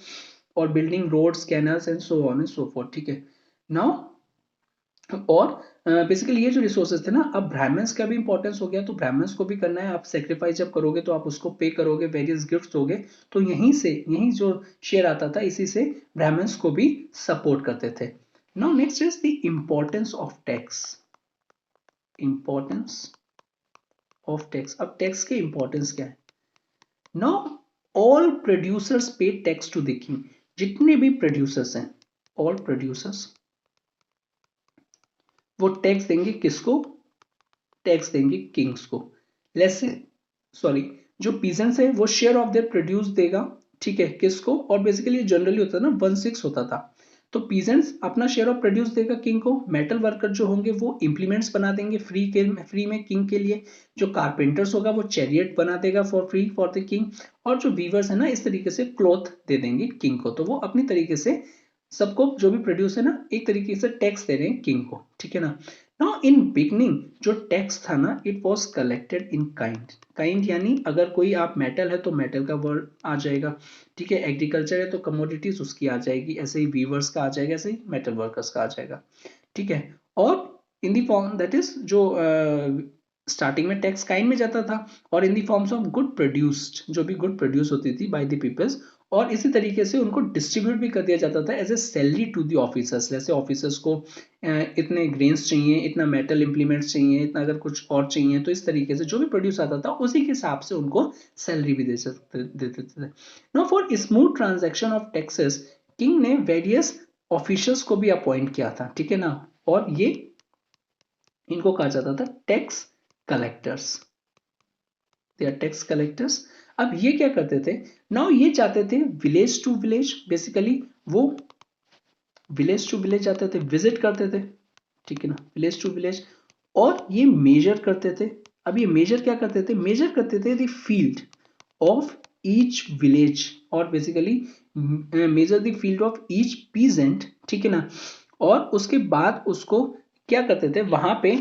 और building roads, canals and so on and so forth, ठीक है। नाउ और बेसिकली ये जो रिसोर्सेज थे ना, अब ब्राह्मण्स का भी इंपॉर्टेंस हो गया, तो ब्राह्मण्स को भी करना है, आप सेक्रीफाइस जब करोगे तो आप उसको पे करोगे, वेरियस गिफ्ट्स दोगे, तो यहीं जो शेयर आता था इसी से ब्राह्मण्स को भी सपोर्ट करते थे। Now next is the importance of tax, importance of tax. अब टैक्स की इंपॉर्टेंस क्या है, नाउ ऑल प्रोड्यूसर्स पे टैक्स टू द किंग, जितने भी प्रोड्यूसर्स हैं, ऑल प्रोड्यूसर्स वो टैक्स देंगे किसको, टैक्स देंगे किंग्स को। लेट्स से सॉरी, जो पीजेंट्स है वो शेयर ऑफ देयर प्रोड्यूस देगा, ठीक है, किसको, और बेसिकली जनरली होता है ना 1/6 होता था, तो पीजेंट्स अपना शेयर ऑफ प्रोड्यूस देगा किंग को, मेटल वर्कर जो होंगे वो इंप्लीमेंट्स बना देंगे फ्री में किंग के लिए, जो कारपेंटर्स होगा वो चैरियट बना देगा for free for the king, और जो वीवर्स है ना इस तरीके से क्लॉथ दे देंगे किंग को। तो वो अपनी तरीके से सबको जो भी प्रोड्यूस है ना एक तरीके से टैक्स दे रहे हैं किंग को, ठीक है ना। नाउ इन बिगनिंग जो टैक्स था ना it was collected in kind यानी अगर कोई आप मेटल है तो मेटल का वर्ड आ जाएगा, ठीक है। एग्रीकल्चर है तो कमोडिटीज उसकी आ जाएगी, ऐसे ही वीवर्स का आ जाएगा, ऐसे ही मेटल वर्कर्स का आ जाएगा, ठीक है। और in the form that is जो स्टार्टिंग में टैक्स काइंड में जाता था, और in the forms of good produced जो भी गुड प्रोड्यूस होती थी बाय द पीपल्स, और इसी तरीके से उनको डिस्ट्रीब्यूट भी कर दिया जाता था as a salary to the officers. जैसे ऑफिसर्स को इतने ग्रेन्स चाहिए, इतना मेटल इंप्लीमेंट्स चाहिए, इतना अगर कुछ और चाहिए, तो इस तरीके से जो भी प्रोड्यूस आता था उसी के हिसाब से उनको सैलरी भी देते थे। Now for smooth transaction of taxes king ने वेरियस ऑफिशियल्स को भी अपॉइंट किया था, ठीक है ना। और ये इनको कहा जाता था tax collectors, they are tax collectors. अब ये क्या करते थे, नाउ ये चाहते थे विलेज टू विलेज, बेसिकली वो विलेज टू विलेज जाते थे, विजिट करते थे, ठीक है ना, विलेज टू विलेज, और ये मेजर करते थे। अब ये मेजर क्या करते थे, मेजर करते थे the field of each village, और basically measure the field of each peasant, ठीक है ना। और उसके बाद उसको क्या करते थे, वहां पे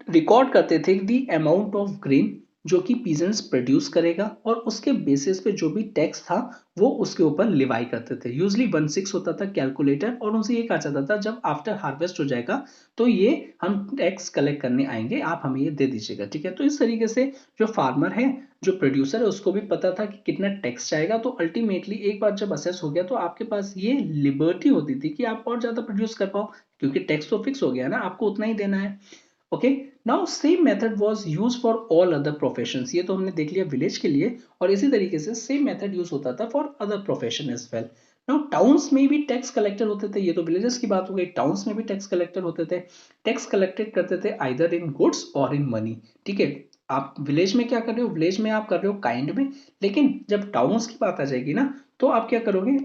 रिकॉर्ड करते थे द अमाउंट ऑफ ग्रेन जो कि पीजेंट्स प्रोड्यूस करेगा, और उसके बेसिस पे जो भी टैक्स था वो उसके ऊपर लिवाई करते थे। यूजली 1/6 होता था कैलकुलेटर, और उनसे ये कहा जाता था जब आफ्टर हार्वेस्ट हो जाएगा तो ये हम टैक्स कलेक्ट करने आएंगे, आप हमें ये दे दीजिएगा, ठीक है। तो इस तरीके से जो फार्मर है, जो प्रोड्यूसर है, उसको भी पता था कि कितना टैक्स जाएगा। तो अल्टीमेटली एक बार जब असेस हो गया तो आपके पास ये लिबर्टी होती थी कि आप और ज्यादा प्रोड्यूस कर पाओ, क्योंकि टैक्स तो फिक्स हो गया ना, आपको उतना ही देना है। Okay, now same method was use for all other professions. ये तो हमने देख लिया विलेज के लिए, और इसी तरीके से सेम मेथड यूज होता था for other profession as well. Now towns में भी टैक्स कलेक्टर होते थे, ये तो विलेजेस की बात हो गई, टाउन्स में भी टैक्स कलेक्टर होते थे। टैक्स कलेक्टेड करते थे आइदर इन गुड्स और इन मनी, ठीक है। आप विलेज में क्या कर रहे हो, विलेज में आप कर रहे हो काइंड में, लेकिन जब टाउन्स की बात आ जाएगी ना तो आप क्या करोगे,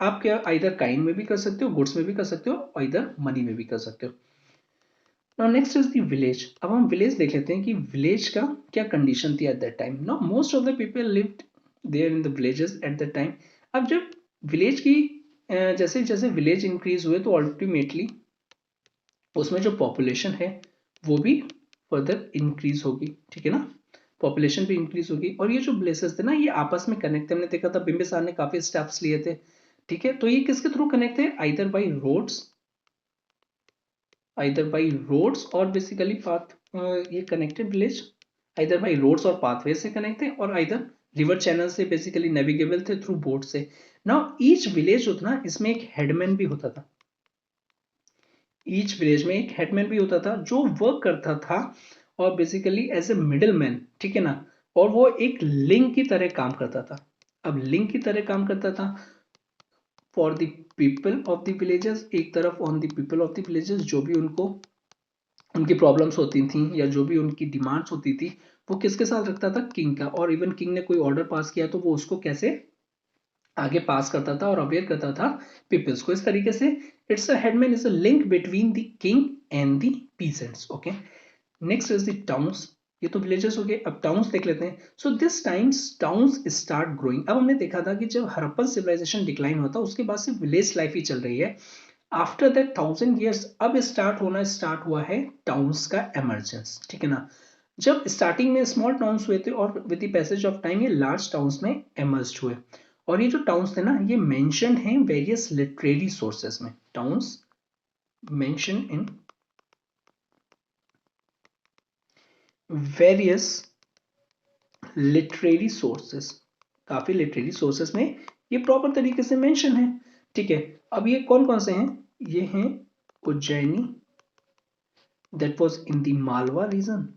आप क्या आइदर काइंड में भी कर सकते हो, गुड्स में भी कर सकते हो, और इधर मनी में भी कर सकते हो। Now next is the village. अब हम विलेज देख लेते हैं कि विलेज का क्या कंडीशन थी at that time. Now most of the people lived there in the villages at that time. अब जब विलेज की जैसे जैसे विलेज इंक्रीज हुए तो अल्टीमेटली उसमें जो पॉपुलेशन है वो भी फर्दर इंक्रीज होगी, ठीक है ना। पॉपुलेशन भी इंक्रीज होगी, और ये जो विलेजेस थे ना ये आपस में कनेक्ट थे। हमने देखा था बिम्बिसार ने काफी स्टेप्स लिए थे, ठीक है। तो ये किसके थ्रू कनेक्ट थे, either by roads, either by roads or basically path, ये connected village either by roads और pathway से connect थे, और either river channel से basically navigable थे through boat से। now each village होता ना इसमें एक headman भी होता था, each village में एक headman भी होता था जो वर्क करता था, और basically as a middle man, ठीक है ना। और वो एक लिंक की तरह काम करता था। अब लिंक की तरह काम करता था for the people of the villages, एक तरफ on the people of the villages, जो भी उनको उनकी प्रॉब्लम्स होती थी या जो भी उनकी डिमांड्स होती थी वो किसके साथ रखता था, किंग का। और इवन किंग ने कोई ऑर्डर पास किया तो वो उसको कैसे आगे पास करता था और अवेयर करता था पीपल्स को। इस तरीके से it's a headman is a link between the king and the peasants. Okay, next is the towns. ये तो विलेजेस हो गए, अब टाउन्स देख लेते हैं। So this times towns start growing. अब हमने देखा था कि जब हड़प्पन सिविलाइजेशन डिक्लाइन होता उसके बाद से विलेज लाइफ ही चल रही है। आफ्टर दैट 1000 years अब स्टार्ट हुआ है टाउन्स का एमर्जेंस, ठीक है ना। जब स्टार्टिंग में स्मॉल टाउन्स हुए थे और with the passage of time ये लार्ज टाउन्स में एमर्ज हुए। और ये जो टाउन्स थे ना ये मेंशन्ड हैं वेरियस लिटरेरी सोर्सेस में। Towns mention in various literary sources, काफी लिटरेरी सोर्सेस में ये प्रॉपर तरीके से मेंशन है, ठीक है। अब ये कौन कौन से हैं, ये हैं Ujjaini, that was in the Malwa region,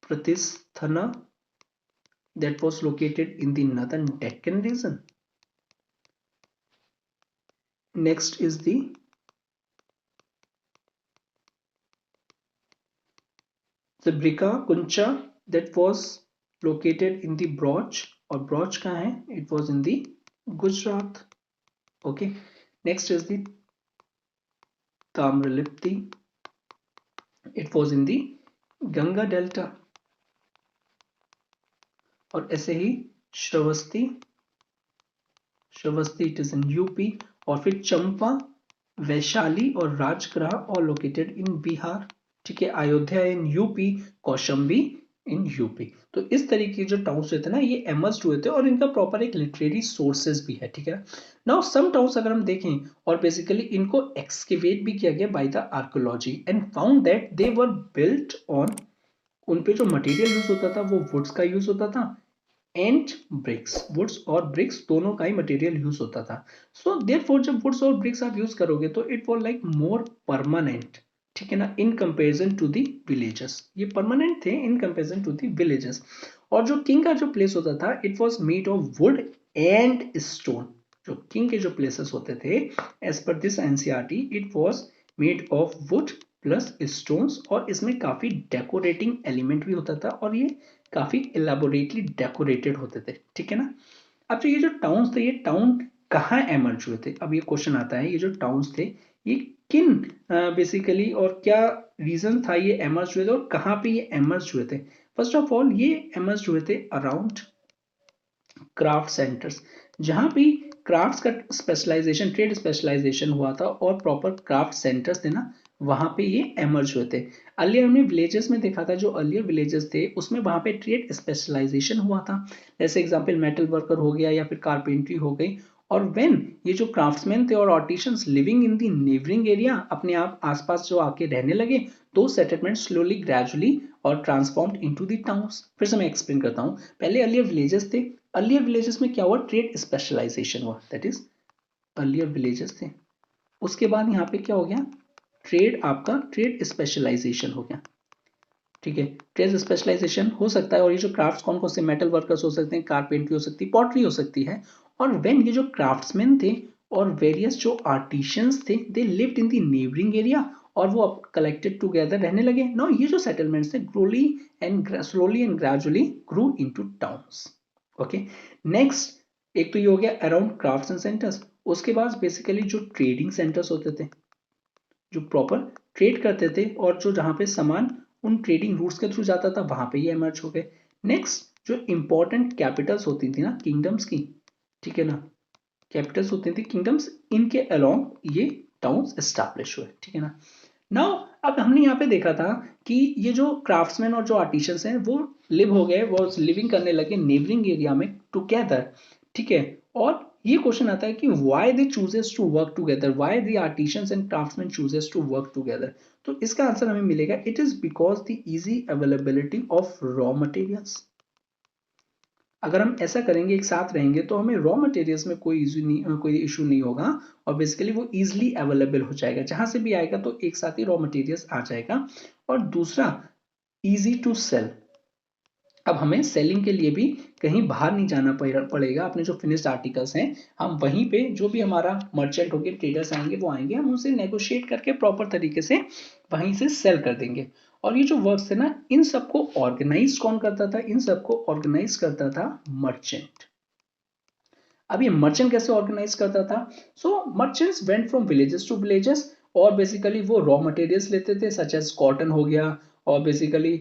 Pratisthana, that was located in the northern Deccan region. Next is the Brika Kuncha, that was located in the Broch, और ब्रॉच कहाँ है, it was in the Gujarat. Okay. Next is the Tamralipti. It was in the Ganga Delta. और ऐसे ही Shravasti, it is in UP. और फिर चंपा, वैशाली और राजगृह और लोकेटेड इन बिहार. ठीक है. Ayodhya in UP, Kaushambi in UP. तो इस तरीके के जो टाउन्स होते हैं ना, ये एमर्ज हुए थे और इनका प्रॉपर एक लिटरेरी सोर्सेज भी है. ठीक है. नाउ सम टाउन्स अगर हम देखें, और बेसिकली इनको एक्सकेवेट भी किया गया by the archaeology and found that they were built on, उन पे जो मटेरियल यूज होता था वो वुड्स का यूज होता था एंड ब्रिक्स. वुड्स और ब्रिक्स दोनों का ही मटेरियल यूज होता था. सो देयरफॉर जब वुड्स और ब्रिक्स आप यूज करोगे तो it was like more permanent. ठीक है ना, in comparison to the villages. ये परमानेंट थे in comparison to the villages. और जो किंग का जो प्लेस होता था, it was made of wood and stone. जो किंग के जो प्लेसेस होते थे, as per this NCERT, it was made of would plus stones. और इसमें काफी डेकोरेटिंग एलिमेंट भी होता था और ये काफी इलेबोरेटली डेकोरेटेड होते थे. ठीक है ना. अब जो ये जो टाउन्स थे, ये टाउन कहाँ एमर्ज हुए थे? अब ये क्वेश्चन आता है, ये जो टाउन्स थे ये किन बेसिकली और क्या रीजन था ये एमर्ज हुए थे और कहाँ पे ये एमर्ज हुए थे? फर्स्ट ऑफ ऑल ये एमर्ज हुए थे अराउंड क्राफ्ट सेंटर्स, जहां भी क्राफ्ट्स का स्पेशलाइजेशन, ट्रेड स्पेशलाइजेशन हुआ था और प्रॉपर क्राफ्ट सेंटर्स थे ना, वहां पे ये एमर्ज हुए थे. अर्लियर हमने विलेजेस में देखा था, जो अर्लियर विलेजेस थे उसमें वहां पे ट्रेड स्पेशलाइजेशन हुआ था. जैसे एग्जांपल मेटल वर्कर हो गया या फिर कारपेंट्री हो गई. और व्हेन ये जो क्राफ्ट्समैन थे और artisans living in the neighbouring area, अपने आप आसपास जो आके रहने लगे, तो सेटलमेंट स्लोली ग्रेजुअली और ट्रांसफॉर्म्ड इनटू द टाउन्स. फिर से मैं एक्सप्लेन करता हूँ. पहले अर्लियर विलेजेस थे. अर्लियर विलेजेस में क्या हुआ? ट्रेड स्पेशलाइजेशन हुआ. दैट इज अर्लियर विलेजेस थे. उसके बाद यहाँ पे क्या हो गया? ट्रेड स्पेशलाइजेशन हो गया. ठीक है. ट्रेड स्पेशलाइजेशन हो सकता है. और ये जो क्राफ्ट्स कौन कौन से? मेटल वर्कर्स हो सकते हैं, कारपेंट्री हो सकती है, पॉटरी हो सकती है. और व्हेन ये जो क्राफ्ट्समैन थे और वेरियस जो आर्टिशियंस थे, they lived in the neighbouring area और वो कलेक्टेड टुगेदर रहने लगे. नाउ ये जो सेटलमेंट्स थे slowly and gradually grew into towns. Okay. Next, एक तो ये हो गया अराउंड क्राफ्ट्स एंड सेंटर्स. उसके बाद बेसिकली जो ट्रेडिंग सेंटर्स होते थे, जो प्रॉपर ट्रेड करते थे और जो जहां पे सामान उन ट्रेडिंग रूट्स के थ्रू जाता था, वहां पे ये इमर्ज हो गए. नेक्स्ट, जो इंपॉर्टेंट कैपिटल्स होती थी ना किंगडम्स की, ठीक है ना, कैपिटल्स होती थी किंगडम्स, इनके अलोंग ये टाउन्स एस्टैब्लिश हुए. ठीक है ना. नाउ अब हमने यहाँ पे देखा था कि ये जो क्राफ्ट्समैन और जो आर्टिशंस हैं वो लिव हो गए, वो लिविंग करने लगे नेबरिंग एरिया में टुगेदर. ठीक है. और ये क्वेश्चन आता है कि why they chooses to work together, why the artisans and craftsmen chooses to work together. तो इसका आंसर हमें मिलेगा, it is because the easy availability of raw materials. अगर हम ऐसा करेंगे, एक साथ रहेंगे, तो हमें रॉ मटेरियल्स में कोई इशू नहीं होगा और बेसिकली वो इजीली अवेलेबल हो जाएगा. जहां से भी आएगा तो एक साथ ही रॉ मटेरियल्स आ जाएगा. और दूसरा, इजी टू सेल. अब हमें सेलिंग के लिए भी कहीं बाहर नहीं जाना पड़ेगा. अपने जो फिनिश्ड आर्टिकल्स हैं, हम वहीं पे जो भी हमारा मर्चेंट होंगे, ट्रेडर्स आएंगे, वो आएंगे, हम उनसे नेगोशिएट करके प्रॉपर तरीके से वहीं से सेल कर देंगे. और ये जो वर्क्स थे ना, इन सबको ऑर्गेनाइज कौन करता था? इन सबको ऑर्गेनाइज करता था मर्चेंट. अब ये मर्चेंट कैसे ऑर्गेनाइज करता था? So merchants went from villages to villages और बेसिकली वो रॉ मटेरियल्स लेते थे, सच एज कॉटन हो गया, और बेसिकली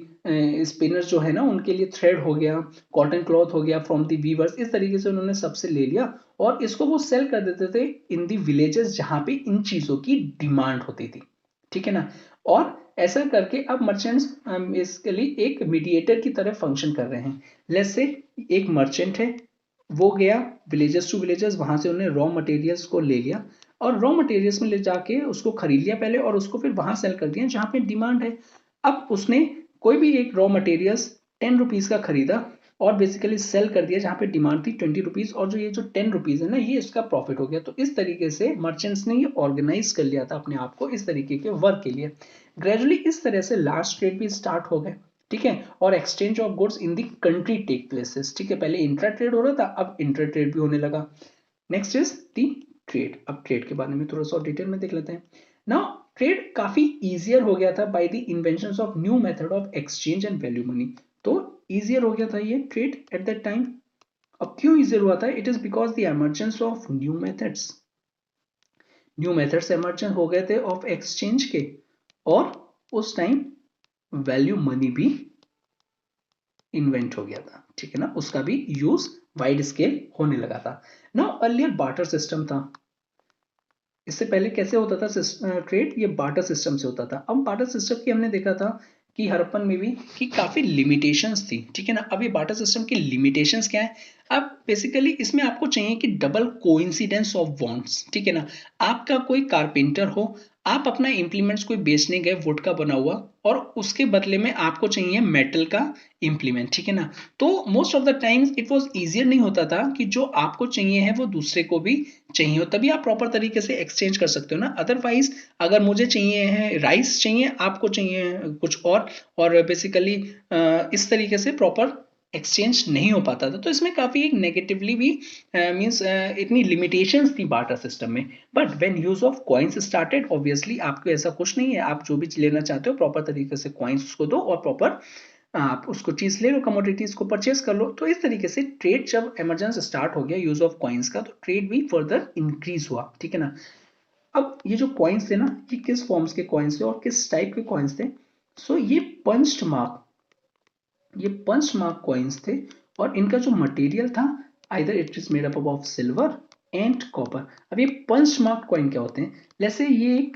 स्पिनर्स जो है ना उनके लिए थ्रेड हो गया, कॉटन क्लॉथ हो गया फ्रॉम दी वीवर्स. इस तरीके से उन्होंने सबसे ले लिया और इसको वो सेल कर देते थे इन दी विलेजेस जहां पे इन चीजों की डिमांड होती थी. ठीक है ना. और ऐसा करके अब मर्चेंट्स बेसिकली एक मीडिएटर की तरह फंक्शन कर रहे हैं. लेट्स से एक मर्चेंट है, वो गया विलेजेस टू विलेजेस, वहां से उन्होंने रॉ मटेरियल्स को ले लिया और रॉ मटेरियल्स में ले जाके उसको खरीद लिया पहले और उसको फिर वहां सेल कर दिया जहां पे डिमांड है. अब उसने कोई भी एक रॉ मटेरियल्स 10 रुपीज का खरीदा और बेसिकली सेल कर दिया जहां पे डिमांड थी 20 रुपीज, और जो ये जो 10 रुपीज है ना, ये इसका प्रॉफिट हो गया. तो इस तरीके से मर्चेंट्स ने ये ऑर्गेनाइज कर लिया था अपने आप को इस तरीके के वर्क के लिए. ग्रेजुअली इस तरह से लार्ज ट्रेड भी स्टार्ट हो गए. ठीक है. और exchange of goods in the country take places. ठीक है. पहले इंट्रा ट्रेड हो रहा था, अब इंटर ट्रेड भी होने लगा. Next is the trade. अब ट्रेड के बारे में थोड़ा सा डिटेल में देख लेते हैं. नाउ ट्रेड काफी इजियर हो गया था by the invention of new method of exchange and value money. तो इजियर हो गया था ये ट्रेड एट दैट टाइम. अब क्यों इजियर हुआ था? It is because the emergence of new methods emergence हो गए थे ऑफ एक्सचेंज के, और उस टाइम वैल्यू मनी भी इन्वेंट हो गया था, ठीक है ना, उसका भी यूज वाइड स्केल होने लगा था। नाउ अर्लियर बार्टर सिस्टम था। इससे पहले कैसे होता था ट्रेड? ये बार्टर सिस्टम से होता था। अब बार्टर सिस्टम की हमने देखा था कि हड़प्पन में भी कि काफी लिमिटेशंस थी, ठीक है ना। अब ये बार्टर सिस्टम की लिमिटेशंस क्या है? अब बेसिकली इसमें आपको चाहिए कि डबल कोइंसिडेंस ऑफ बॉन्ड्स, ठीक है ना। आपका कोई कारपेंटर हो, आप अपना इंप्लीमेंट्स कोई बेचने गए वुड का बना हुआ, और उसके बदले में आपको चाहिए मेटल का इंप्लीमेंट, ठीक है ना। तो most of the times it was easier नहीं होता था कि जो आपको चाहिए है वो दूसरे को भी चाहिए हो, तभी आप प्रॉपर तरीके से एक्सचेंज कर सकते हो ना। अदरवाइज अगर मुझे चाहिए है राइस, चाहिए आपको चाहिए कुछ और बेसिकली इस तरीके से प्रॉपर एक्सचेंज नहीं हो पाता था। तो इसमें काफी एक नेगेटिवली भी मींस इतनी लिमिटेशंस थी बार्टर सिस्टम में। But when use of coins started, obviously आपको ऐसा कुछ नहीं है, आप जो भी लेना चाहते हो प्रॉपर तरीके से कॉइन्स उसको दो और प्रॉपर आप उसको चीज ले लो, कमोडिटीज को परचेस कर लो। तो इस तरीके से ट्रेड जब इमरजेंस स्टार्ट हो गया यूज ऑफ कॉइन्स का, तो ट्रेड भी फर्दर इंक्रीज हुआ, ठीक है ना। अब ये जो कॉइन्स थे ना, ये किस फॉर्म्स के कॉइन्स थे और किस टाइप के कॉइन्स थे? सो ये पंच मार्क कॉइन्स थे, और इनका जो मटेरियल था either it is made up of silver and copper. अब ये पंच मार्क कॉइन क्या होते हैं? जैसे ये एक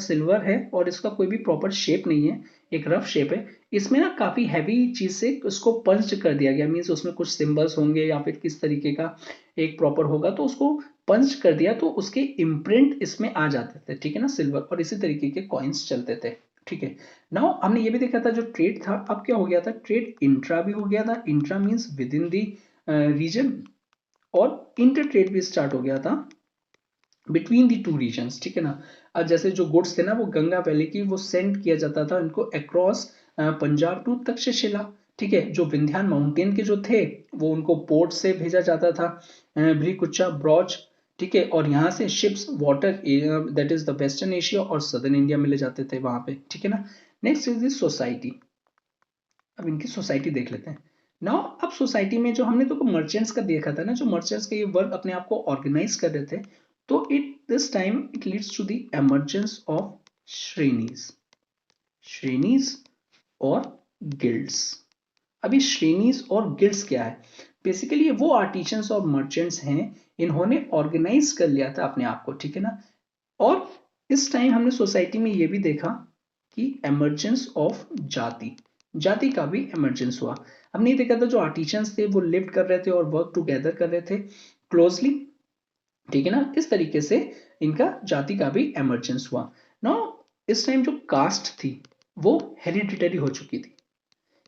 सिल्वर है और इसका कोई भी प्रॉपर शेप नहीं है, एक रफ शेप है। इसमें ना काफी हैवी चीज से उसको पंच कर दिया गया, मीन्स उसमें कुछ सिंबल्स होंगे या फिर किस तरीके का एक प्रॉपर होगा, तो उसको पंच कर दिया तो उसके इम्प्रिंट इसमें आ जाते थे, ठीक है ना, सिल्वर। और इसी तरीके के कॉइन्स चलते थे, ठीक है। नाउ हमने ये भी देखा था जो ट्रेड था, अब क्या हो गया था? ट्रेड इंट्रा भी हो गया था। Intra means within the region, और इंटर ट्रेड भी स्टार्ट हो गया था बिटवीन दी टू रीजन्स, ठीक है ना। अब जैसे जो गुड्स थे ना वो गंगा वैली की, वो सेंड किया जाता था इनको अक्रॉस पंजाब टू तक्षशिला, ठीक है। जो विंध्यान माउंटेन के जो थे वो उनको पोर्ट से भेजा जाता था, भ्रीकुच्चा ब्रॉच, ठीक है। और यहाँ से ships water that is the western Asia और सदर्न इंडिया में ले जाते थे वहां पे, ठीक है ना। Next is this society. अब इनकी सोसाइटी देख लेते हैं। नाउ अब सोसाइटी में जो हमने तो मर्चेंट्स का देखा था ना, जो मर्चेंट्स का ये वर्क अपने आप को ऑर्गेनाइज कर रहे थे, तो it this time it leads to the emergence of shrenis और गिल्ड्स। अभी श्रेणीज और गिल्ड्स क्या है? बेसिकली ये वो आर्टिजन्स और मर्चेंट्स हैं, इन्होंने ऑर्गेनाइज कर लिया था अपने आप को, ठीक है ना। और इस टाइम हमने सोसाइटी में ये भी देखा कि एमर्जेंस ऑफ जाति का भी एमर्जेंस हुआ। हमने ये देखा था जो आर्टिजन्स थे वो लिव कर रहे थे और वर्क टुगेदर कर रहे थे क्लोजली, ठीक है ना। इस तरीके से इनका जाति का भी एमर्जेंस हुआ। नाउ इस टाइम जो कास्ट थी वो हेरिडिटरी हो चुकी थी,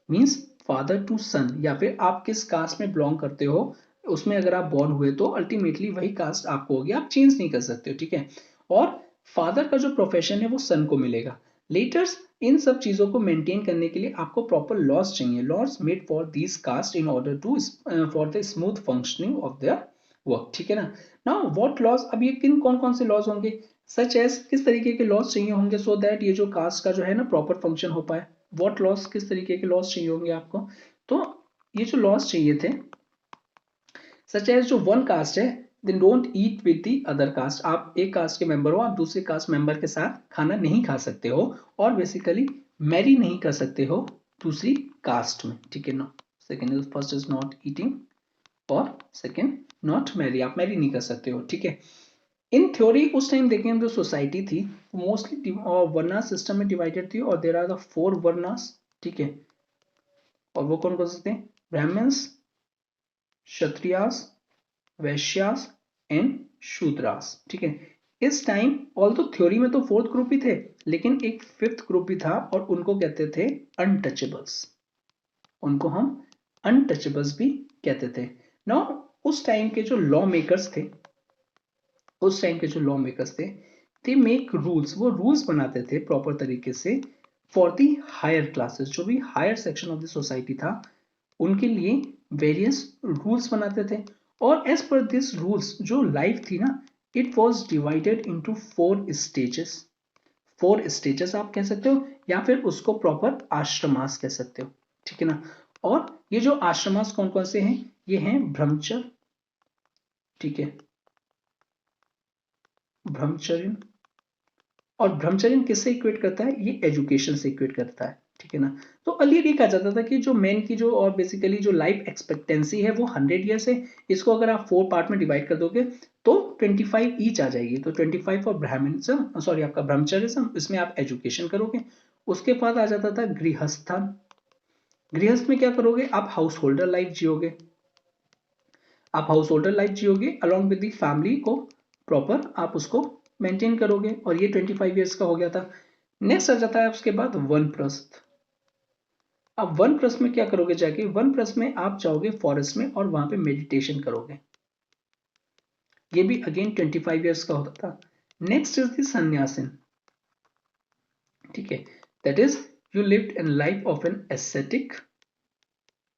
मींस फादर टू सन, या फिर आप किस कास्ट में बिलोंग करते हो उसमें अगर आप बॉर्न हुए तो अल्टीमेटली वही कास्ट आपको होगी, आप चेंज नहीं कर सकते हो, ठीक है। और फादर का जो प्रोफेशन है वो सन को मिलेगा। लेटर्स इन सब चीजों को मेंटेन करने के लिए आपको प्रॉपर लॉज चाहिए, laws made for this caste in order to for the smooth functioning of their work, ठीक है ना। Now what laws? अब ये कौन कौन से लॉज होंगे? सच एज किस तरीके के लॉज चाहिए होंगे सो दैट ये जो कास्ट का जो है ना प्रॉपर फंक्शन हो पाए? व्हाट लॉस, किस तरीके के लॉस चाहिए होंगे आपको? तो ये जो लॉस चाहिए थे, सच एज जो वन कास्ट है then don't eat with the other caste. आप एक कास्ट के मेंबर हो, आप दूसरे कास्ट मेंबर के साथ खाना नहीं खा सकते हो, और बेसिकली मैरी नहीं कर सकते हो दूसरी कास्ट में, ठीक है ना। Second is, first is not eating, और सेकेंड नॉट मैरी, आप मैरी नहीं कर सकते हो, ठीक है। इन थ्योरी उस टाइम देखें हम जो सोसाइटी थी मोस्टली वर्ना सिस्टम में डिवाइडेड थी, और देर आर द 4 वर्नास, ठीक है। और वो कौन कौन सकते हैं? ब्राह्मण्स, क्षत्रियास, वैश्यास एंड शूद्रास, ठीक है। इस टाइम ऑल तो थ्योरी में तो फोर्थ ग्रुप ही थे, लेकिन एक फिफ्थ ग्रुप भी था और उनको कहते थे अनटचेबल्स। उनको हम अनटचेबल्स भी कहते थे। नाउ उस टाइम के जो लॉ मेकर्स थे, दे मेक रूल्स, वो रूल्स बनाते थे प्रॉपर तरीके से फॉर दी हायर क्लासेस, जो भी higher section of the society था उनके लिए वेरियस रूल्स बनाते थे। और एज पर दिस रूल्स जो लाइफ थी ना, it was divided into 4 stages. 4 stages आप कह सकते हो, या फिर उसको प्रॉपर आश्रमास कह सकते हो, ठीक है ना। और ये जो आश्रमास कौन कौन से हैं, ये हैं ब्रह्मचर्य, ठीक है, ब्रह्मचर्य। और ब्रह्मचर्य किससे इक्वेट करता है, ये एजुकेशन से इक्वेट करता है, ठीक है ना। तो अर्लियर ये कहा जाता था कि जो मैन की जो और बेसिकली जो लाइफ एक्सपेक्टेंसी है वो 100 ईयर्स है। इसको अगर आप 4 पार्ट में डिवाइड कर दोगे तो 25 ईच आ जाएगी। तो 25 फॉर ब्राह्मणिज्म, सॉरी आपका ब्रह्मचर्यिज्म, इसमें आप एजुकेशन करोगे। उसके बाद आ जाता था गृहस्थान। गृहस्थ में क्या करोगे, आप हाउस होल्डर लाइफ जियोगे, आप हाउस होल्डर लाइफ जियोगे अलॉन्ग विद द फैमिली को प्रॉपर आप उसको मेंटेन करोगे, और ये 25 ईयर्स का हो गया था। नेक्स्ट आ जाता है उसके बाद वनप्रस्थ। अब वनप्रस्थ में क्या करोगे, जाके वनप्रस्थ में आप जाओगे फॉरेस्ट में और वहां पे मेडिटेशन करोगे, ये भी अगेन 25 ईयर्स का होता था। नेक्स्ट इज द सन्यासिन, ठीक है, that is you lived in life of an aesthetic,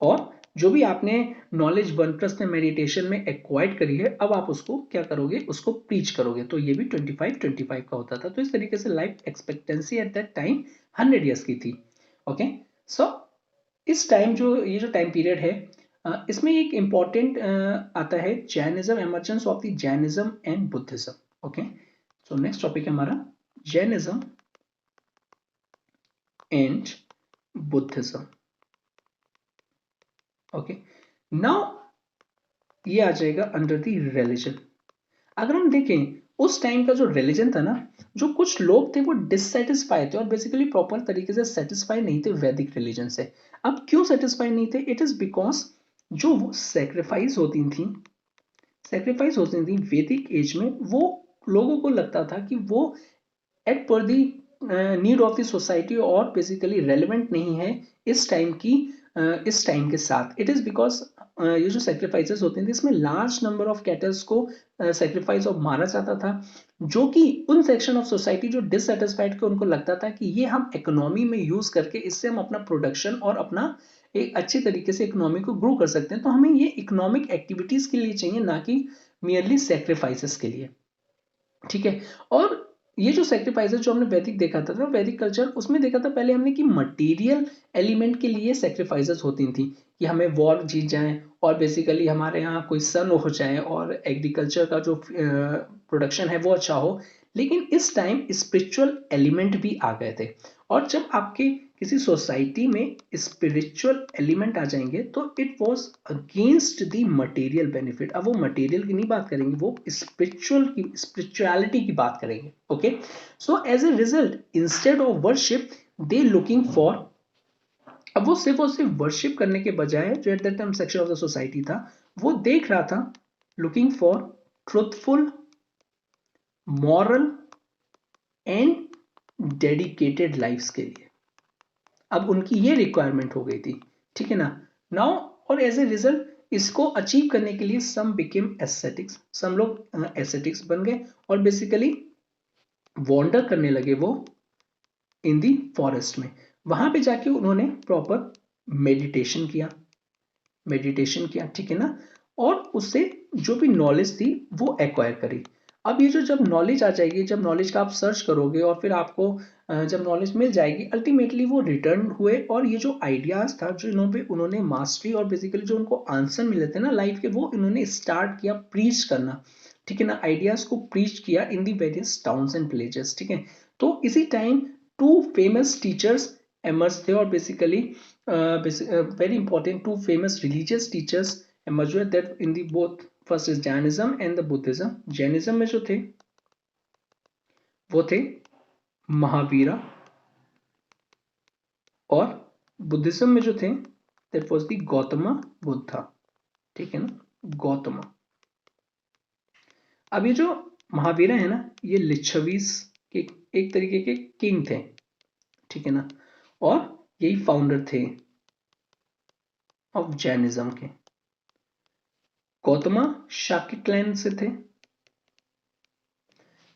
और जो भी आपने नॉलेज वनप्रस्थ में मेडिटेशन में एक्वायर्ड करी है, अब आप उसको क्या करोगे, उसको प्रीच करोगे। तो ये भी 25 का होता था। तो इस तरीके से life expectancy at that time 100 years की थी। ओके, सो इस टाइम जो ये जो टाइम पीरियड है, इसमें एक इंपॉर्टेंट आता है Jainism, emergence of the Jainism and Buddhism. Okay, so next topic है हमारा Jainism and Buddhism. Okay, now ये आ जाएगा अंडर द रिलीजन। अगर हम देखें उस टाइम का जो रिलीजन था ना, जो कुछ लोग थे वो डिससेटिस्फाई थे और बेसिकली प्रॉपर तरीके से सेटिस्फाई नहीं थे वैदिक रिलीजन से। अब क्यों सेटिस्फाई नहीं थे, इट इज बिकॉज जो सैक्रिफाइस होती थी वैदिक एज में, वो लोगों को लगता था कि वो एट पर दी नीड ऑफ द सोसाइटी और बेसिकली रेलिवेंट नहीं है इस टाइम की इस टाइम के साथ। इट इज बिकॉज ये जो सेक्रीफाइसेस होते थे इसमें लार्ज नंबर ऑफ कैटल्स को सेक्रीफाइस और मारा जाता था, जो कि उन सेक्शन ऑफ सोसाइटी जो डिससेटिस्फाइड थे उनको लगता था कि ये हम इकोनॉमी में यूज करके इससे हम अपना प्रोडक्शन और अपना एक अच्छी तरीके से इकोनॉमी को ग्रो कर सकते हैं। तो हमें ये इकोनॉमिक एक्टिविटीज के लिए चाहिए, ना कि मियरली सेक्रीफाइसेस के लिए, ठीक है। और ये जो सेक्रीफाइसेस जो हमने वैदिक देखा था ना, वैदिक कल्चर, उसमें देखा था पहले हमने कि मटेरियल एलिमेंट के लिए सेक्रीफाइसेस होती थी कि हमें वॉर जीत जाए और बेसिकली हमारे यहाँ कोई सन हो जाए और एग्रीकल्चर का जो प्रोडक्शन है वो अच्छा हो। लेकिन इस टाइम स्पिरिचुअल एलिमेंट भी आ गए थे, और जब आपके किसी सोसाइटी में स्पिरिचुअल एलिमेंट आ जाएंगे तो it was against the material benefit. अब वो मटेरियल की नहीं बात करेंगे, वो स्पिरिचुअलिटी की बात करेंगे। Okay, so as a result instead of worship they looking for, अब वो सिर्फ और सिर्फ वर्शिप करने के बजाय जो at that time section of the society था वो देख रहा था looking for truthful, moral and dedicated lifes के लिए। अब उनकी ये रिक्वायरमेंट हो गई थी, ठीक है ना। नाउ और एज ए रिजल्ट इसको अचीव करने के लिए सम बिकेम एस्थेटिक्स, सम लोग एस्थेटिक्स बन गए और बेसिकली वॉन्डर करने लगे वो इन दी फॉरेस्ट में। वहां पे जाके उन्होंने प्रॉपर मेडिटेशन किया, ठीक है ना, और उससे जो भी नॉलेज थी वो एक्वायर करी। अब ये जो जब नॉलेज आ जाएगी, जब नॉलेज का आप सर्च करोगे और फिर आपको जब नॉलेज मिल जाएगी, अल्टीमेटली वो रिटर्न हुए और ये जो आइडियाज था जो उन्होंने मास्टरी और बेसिकली जो उनको आंसर मिले थे ना लाइफ के, वो इन्होंने स्टार्ट किया प्रीच करना, ठीक है ना, आइडियाज को प्रीच किया in the various towns and villages, ठीक है। तो इसी टाइम 2 फेमस टीचर्स एमर्ज थे और basically very important 2 famous religious teachers emerged that in the both, first is Jainism and the Buddhism। Jainism में जो थे वो थे महावीरा, और बुद्धिज्म में जो थे that was the Gautam Buddha, ठीक है ना, गौतम। अब ये जो महावीरा है ना, ये लिच्छवीस के एक तरीके के किंग थे, ठीक है ना, और यही फाउंडर थे ऑफ जैनिज्म के। गौतमा शाक्य क्लैन से थे।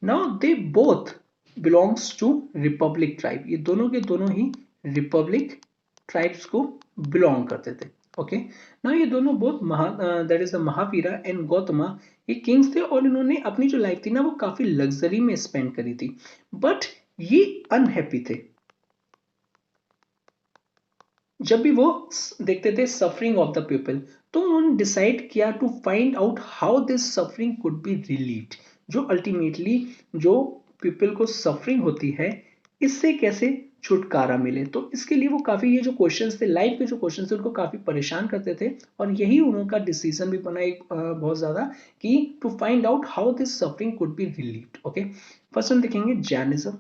Now they both belongs to republic tribe, ये दोनों के दोनों ही रिपब्लिक ट्राइब्स को बिलोंग करते थे। ओके, नाउ ये दोनों both that is the Mahavira and Gautama, ये किंग्स थे और इन्होंने अपनी जो लाइफ थी ना वो काफी लग्जरी में स्पेंड करी थी, बट ये अनहैप्पी थे। जब भी वो देखते थे सफरिंग ऑफ द पीपल, तो उन्होंने डिसाइड किया to find out how this suffering could be relieved, जो अल्टीमेटली जो पीपल को सफरिंग होती है इससे कैसे छुटकारा मिले। तो इसके लिए वो काफी ये जो क्वेश्चंस थे, लाइफ के जो क्वेश्चंस थे, उनको काफी परेशान करते थे, और यही उनका डिसीजन भी बना एक बहुत ज्यादा कि to find out how this suffering could be relieved. Okay, first हम देखेंगे जैनिज्म।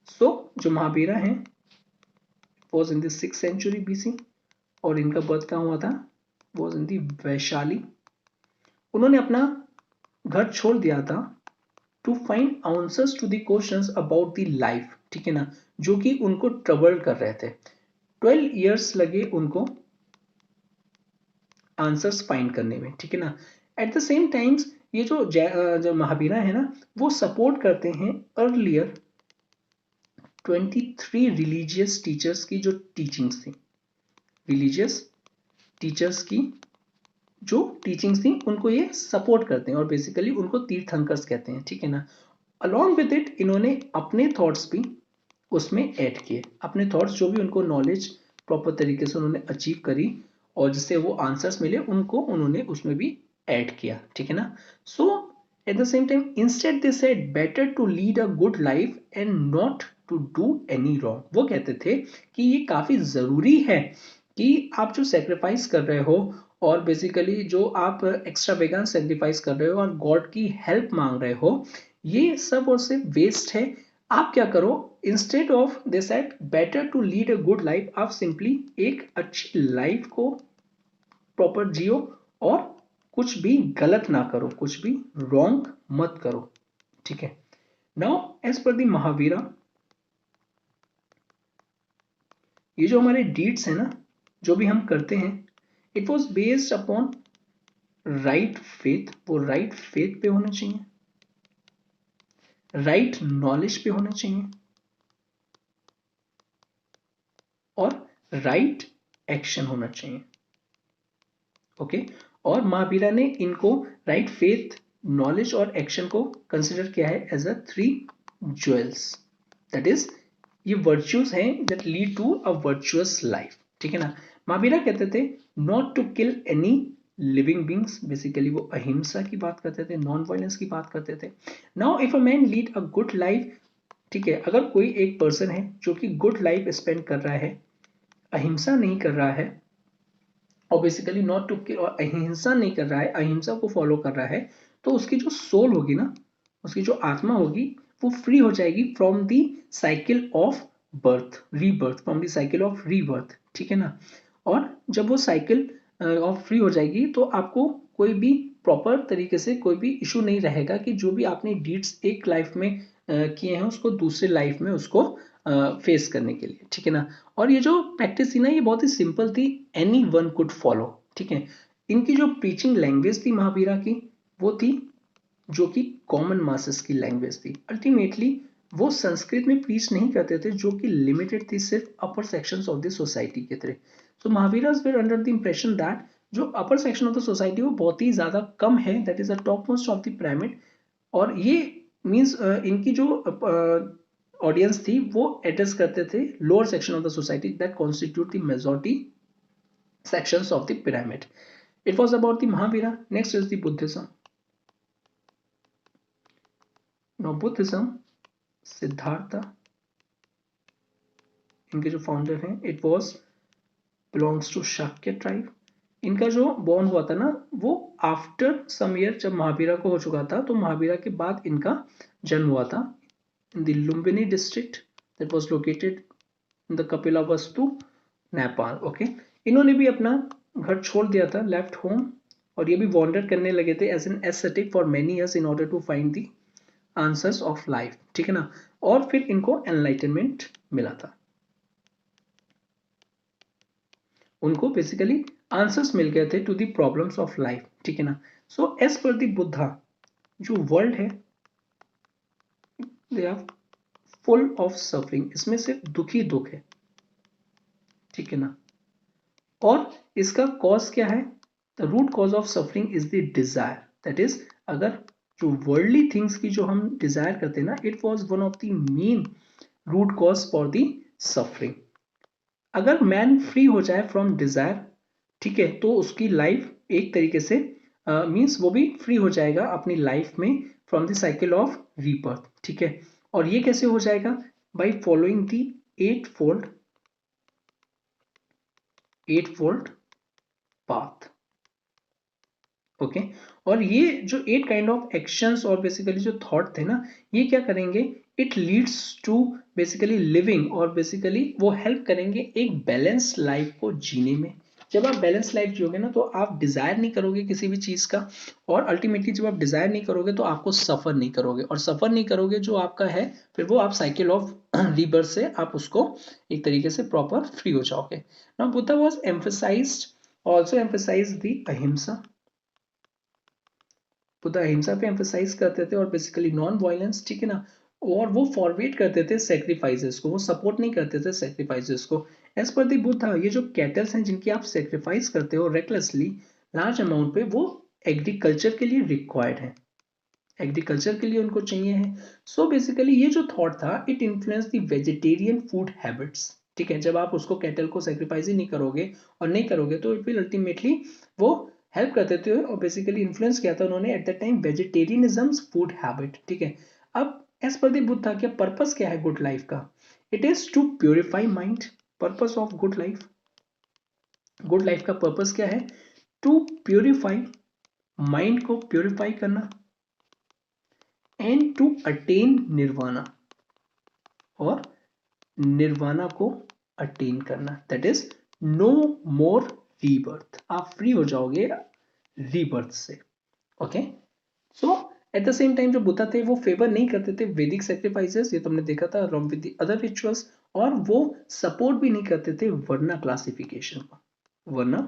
सो जो महावीरा हैं was in the 6th century BC, और इनका बर्थ कहाँ हुआ था, was in the वैशाली। उन्होंने अपना घर छोड़ दिया था to find answers to the questions about the life, ठीक है ना, जो कि उनको ट्रबल कर रहे थे। 12 इयर्स लगे उनको आंसर्स फाइंड करने में, ठीक है ना। एट द सेम टाइम्स ये जो महावीरा है ना, वो सपोर्ट करते हैं अर्लियर 23 रिलीजियस टीचर्स की जो टीचिंग्स थी, रिलीजियस टीचर्स की जो टीचिंग्स थी उनको ये सपोर्ट करते हैं, और बेसिकली उनको तीर्थंकर्स कहते हैं, ठीक है ना। अलॉन्ग विद इट इन्होंने अपने थॉट्स भी उसमें ऐड किए, अपने थॉट्स जो भी उनको नॉलेज प्रॉपर तरीके से उन्होंने अचीव करी और जिससे वो आंसर्स मिले उनको उन्होंने उसमें भी ऐड किया, ठीक है ना। So at the same time instead they said better to lead a good life and not to do any wrong. वो कहते थे कि ये काफी जरूरी है कि आप जो सेक्रीफाइस कर रहे हो और बेसिकली जो आप एक्स्ट्रा वेगान सेक्रीफाइस कर रहे हो और गॉड की हेल्प मांग रहे हो, ये सब और सिर्फ वेस्ट है। आप क्या करो, instead of they said better to lead a good life, आप सिंपली एक अच्छी लाइफ को प्रॉपर जियो और कुछ भी गलत ना करो, कुछ भी रॉन्ग मत करो, ठीक है। नाउ एज पर दी महावीरा, ये जो हमारे डीड्स है ना, जो भी हम करते हैं, it was based upon right faith, वो राइट फेथ पे होना चाहिए, राइट नॉलेज पे होना चाहिए, और राइट एक्शन होना चाहिए। ओके, और महावीरा ने इनको राइट फेथ, नॉलेज और एक्शन को कंसिडर किया है as a 3 jewels, that is ये वर्च्यूज हैं that lead to a virtuous life, ठीक है ना। महावीरा कहते थे not to kill any living beings, basically वो अहिंसा की बात करते थे, नॉन वायलेंस की बात करते थे। Now if a man lead a good life, ठीक है, अगर कोई एक पर्सन है जो कि गुड लाइफ स्पेंड कर रहा है, अहिंसा नहीं कर रहा है, और बेसिकली नॉट टू किल, और अहिंसा नहीं कर रहा है, अहिंसा को फॉलो कर रहा है, तो उसकी जो सोल होगी ना, उसकी जो आत्मा होगी, वो फ्री हो जाएगी from the cycle of birth, rebirth, from the cycle of rebirth, ठीक है ना। और जब वो साइकिल ऑफ फ्री हो जाएगी तो आपको कोई भी प्रॉपर तरीके से कोई भी इशू नहीं रहेगा कि जो भी आपने डीड्स एक लाइफ में किए हैं उसको दूसरे लाइफ में उसको फेस करने के लिए, ठीक है ना। और ये जो प्रैक्टिस थी ना, ये बहुत ही सिंपल थी, एनी वन कुड फॉलो, ठीक है। इनकी जो प्रीचिंग लैंग्वेज थी महावीरा की, वो थी जो कि कॉमन मासेस की लैंग्वेज थी। अल्टीमेटली वो संस्कृत में प्रीच नहीं करते थे जो कि लिमिटेड थी सिर्फ upper sections of the society के तरह। So Mahaviras were under the impression that जो upper section of the society वो बहुत ही ज्यादा कम है, that is the top most of the pyramid, और ये मीन्स इनकी जो ऑडियंस थी वो एड्रेस करते थे lower section of the society that constitute the majority sections of the pyramid. It was about the Mahavira. Next is the Buddhism. Now Buddhism, Siddhartha इनके जो फाउंडर हैं, it was belongs to Shakya tribe. इनका जो born हुआ था ना, वो after some year, जब महावीरा को हो चुका था तो महावीरा के बाद इनका जन्म हुआ था in the Lumbini district that was located in the Kapilavastu, Nepal. Okay, इन्होंने भी अपना घर छोड़ दिया था, लेफ्ट होम, और ये भी वॉन्डर करने लगे थे as an ascetic for many years in order to find the answers of life, ठीक है ना। और फिर इनको एनलाइटनमेंट मिला था, उनको बेसिकली आंसर्स मिल गए थे to the problems of life, ठीक है ना। So as per the Buddha, जो वर्ल्ड है they are full of suffering, इसमें सिर्फ दुख ही दुख है, ठीक है ना। और इसका कॉज क्या है, the root cause of suffering is the desire, that is अगर जो वर्ल्डली थिंग्स की जो हम डिजायर करते हैं ना, it was one of the main root cause for the suffering. अगर मैन फ्री हो जाए फ्रॉम डिजायर, ठीक है, तो उसकी लाइफ एक तरीके से मीन्स वो भी फ्री हो जाएगा अपनी लाइफ में from the cycle of rebirth, ठीक है। और ये कैसे हो जाएगा? By following the eightfold path, okay. और ये जो 8 काइंड ऑफ एक्शंस और बेसिकली जो थॉट थे ना, ये क्या करेंगे, it leads to basically living, और बेसिकली वो हेल्प करेंगे एक बैलेंस लाइफ को जीने में। जब आप बैलेंस लाइफ जियोगे ना, तो आप डिजायर नहीं करोगे किसी भी चीज का, और अल्टीमेटली जब आप डिजायर नहीं करोगे तो आपको सफर नहीं करोगे, और सफर नहीं करोगे जो आपका है, फिर वो आप साइकिल ऑफ रीबर्थ से आप उसको एक तरीके से प्रॉपर फ्री हो जाओगे। Now Buddha was emphasized, also emphasized the ahimsa. Buddha अहिंसा पे एम्फसाइज करते थे और बेसिकली नॉन वायलेंस, ठीक है ना। और वो फॉरवर्ड करते थे सेक्रीफाइसेस को, वो सपोर्ट नहीं करते थे सेक्रीफाइसेस को। एज पर दी बुद्धा, ये जो कैटल्स हैं जिनकी आप सेक्रीफाइस करते हो रेकलेसली लार्ज अमाउंट पे, वो एग्रीकल्चर के लिए रिक्वायर्ड है, एग्रीकल्चर के लिए उनको चाहिए है। सो बेसिकली ये जो थॉट था, it influence the vegetarian food habits, ठीक है। जब आप उसको कैटल को सेक्रीफाइस ही नहीं करोगे और नहीं करोगे, तो इट विल अल्टीमेटली वो हेल्प करते थे, और बेसिकली इन्फ्लुएंस किया था उन्होंने at the time vegetarianism food habit, ठीक है। अब एज पर द बुद्धा, क्या पर्पस क्या है गुड लाइफ का? It is to purify mind. Purpose of good life, good life का पर्पस क्या है? टू प्योरीफाई, माइंड को प्योरीफाई करना, एंड टू अटेन निर्वाणा, और निर्वाणा को अटेन करना, that is no more rebirth. आप फ्री हो जाओगे रीबर्थ से, okay. So at the same time जो बुद्धा थे वो फेवर नहीं करते थे वैदिक सेक्रीफाइसेस, ये तुमने देखा था, along with the other rituals. और वो सपोर्ट भी नहीं करते थे वर्ना क्लासिफिकेशन को, वर्ना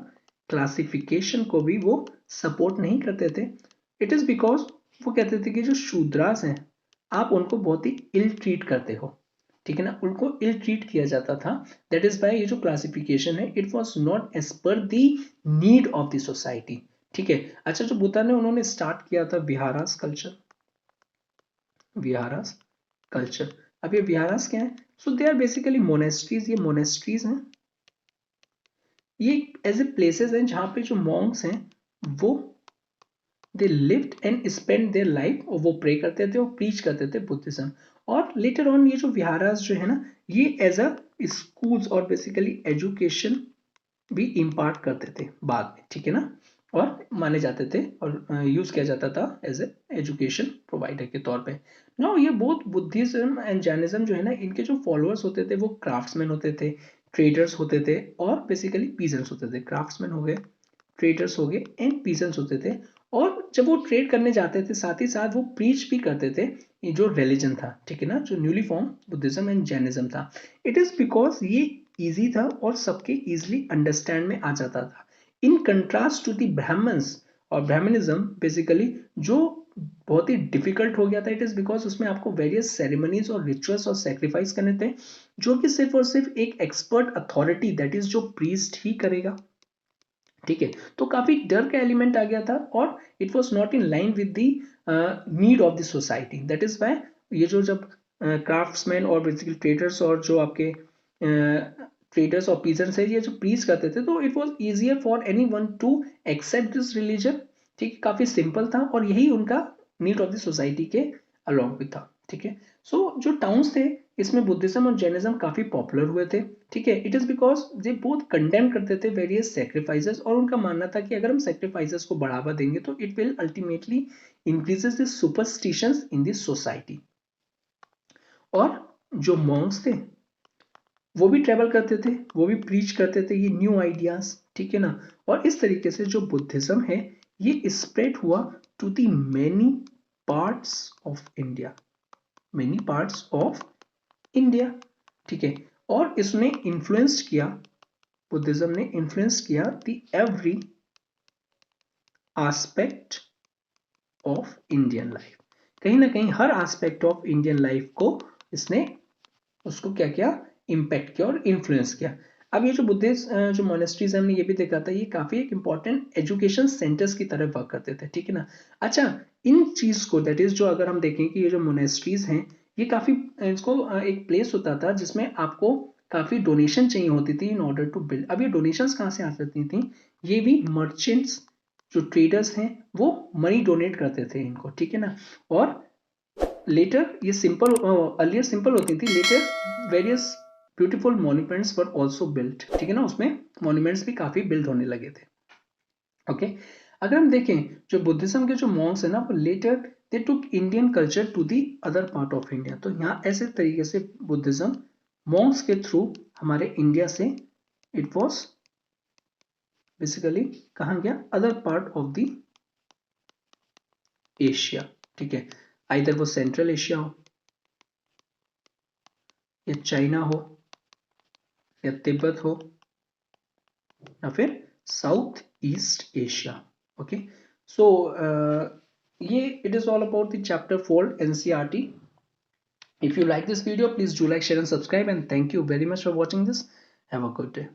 क्लासिफिकेशन को भी वो सपोर्ट नहीं करते थे। इट इज बिकॉज वो कहते थे कि जो शूद्रास हैं, आप उनको बहुत ही इल ट्रीट करते हो, ठीक है ना, उनको इल ट्रीट किया जाता था। दैट इज वाई ये जो क्लासिफिकेशन है, it was not as per the need of the society, ठीक है। अच्छा, जो बुद्धा ने उन्होंने स्टार्ट किया था विहारास कल्चर, विहारास कल्चर। अब ये विहारास क्या है? सो दे आर बेसिकली मोनेस्ट्रीज, ये मोनेस्ट्रीज हैं, ये एज ए प्लेसेस हैं जहां पे जो मॉन्क्स हैं वो they lived and spend their life, और वो प्रे करते थे और प्रीच करते थे बुद्धिज्म। और लेटर ऑन ये जो विहारास जो है ना, ये एज अ स्कूल्स और बेसिकली एजुकेशन भी इम्पार्ट करते थे बाद में, ठीक है ना, और माने जाते थे और यूज किया जाता था एज ए एजुकेशन प्रोवाइडर के तौर पे। नाउ ये बोथ बुद्धिज्म एंड जैनिज्म जो है ना, इनके जो फॉलोअर्स होते थे वो क्राफ्ट्समैन होते थे, ट्रेडर्स होते थे, और बेसिकली पीजेंट्स होते थे। क्राफ्ट्समैन हो गए, ट्रेडर्स हो गए, एंड पीजेंट्स होते थे। और जब वो ट्रेड करने जाते थे, साथ ही साथ वो प्रीच भी करते थे ये जो रिलीजन था, ठीक है ना, जो newly form Buddhism and Jainism था। इट इज बिकॉज ये इजी था और सबके इजिली अंडरस्टैंड में आ जाता था, in contrast to the Brahmans. और ब्राह्मणिज्म बेसिकली जो बहुत ही डिफिकल्ट हो गया था, इट इज बिकॉज उसमें आपको वेरियस सेरेमनीज और रिचुअल्स और सेक्रीफाइस करने थे, जो कि सिर्फ और सिर्फ एक एक्सपर्ट अथॉरिटी, दैट इज जो प्रीस्ट ही करेगा, ठीक है। तो काफी डर का एलिमेंट आ गया था, और it was not in line with the need of the society. That is why ये जो जब क्राफ्ट्समैन और बेसिकली ट्रेडर्स और जो आपके ट्रेडर्स और पीजेंट्स है, ये जो प्रीच करते थे, तो it was easier for anyone to accept this religion, ठीक है। काफी सिंपल था, और यही उनका नीड ऑफ द सोसाइटी के अलॉन्ग विद था, ठीक है। सो जो टाउन्स थे, इसमें बुद्धिज्म और जैनिज्म काफी पॉपुलर हुए थे, ठीक है। It is because they both condemn करते थे वेरियस सेक्रीफाइसेस, और उनका मानना था कि अगर हम सेक्रीफाइसेस को बढ़ावा देंगे तो it will ultimately increases the superstitions in the society. और जो मॉन्क्स थे वो भी ट्रेवल करते थे, वो भी प्रीच करते थे ये न्यू आइडियाज, ठीक है ना। और इस तरीके से जो बुद्धिज्म है, ये स्प्रेड हुआ to the many parts of India, many parts of India, ठीक है। और इसने इन्फ्लुएंस किया, बुद्धिज्म ने इन्फ्लुएंस किया the every aspect of Indian life, कहीं ना कहीं हर एस्पेक्ट ऑफ इंडियन लाइफ को इसने उसको क्या किया, इम्पैक्ट किया और इन्फ्लुएंस किया। अब ये जो बुद्धिस्ट जो मोनेस्ट्रीज हमने ये भी देखा था, ये काफी एक इंपॉर्टेंट एजुकेशन सेंटर्स की तरह वर्क करते थे, ठीक है ना। अच्छा, इन चीज को, दैट इज जो अगर हम देखें कि ये जो मोनेस्ट्रीज हैं, ये काफी इसको एक प्लेस होता था जिसमें आपको काफी डोनेशन चाहिए होती थी इन ऑर्डर टू बिल्ड। अब ये डोनेशंस कहाँ से आ सकती थी? ये भी मर्चेंट्स जो ट्रेडर्स हैं वो मनी डोनेट करते थे इनको, ठीक है ना। और लेटर ये सिंपल अर्लियर सिंपल होती थी, later various beautiful monuments were also built, ठीक है ना, उसमें मॉन्यूमेंट्स भी काफी बिल्ड होने लगे थे। ओके, अगर हम देखें जो बुद्धिज्म के जो मॉन्क्स है ना वो later they took Indian culture to the other part of India. तो यहाँ ऐसे तरीके से बुद्धिज्म मॉन्क्स के थ्रू हमारे इंडिया से इट वॉज बेसिकली कहाँ गया? Other part of the Asia, ठीक है। आइदर वो सेंट्रल एशिया हो या चाइना हो या तिब्बत हो या फिर साउथ ईस्ट एशिया। ओके, सो ये it is all about the chapter 4 NCERT. If you like this video, please do like, share and subscribe, and thank you very much for watching this. Have a good day.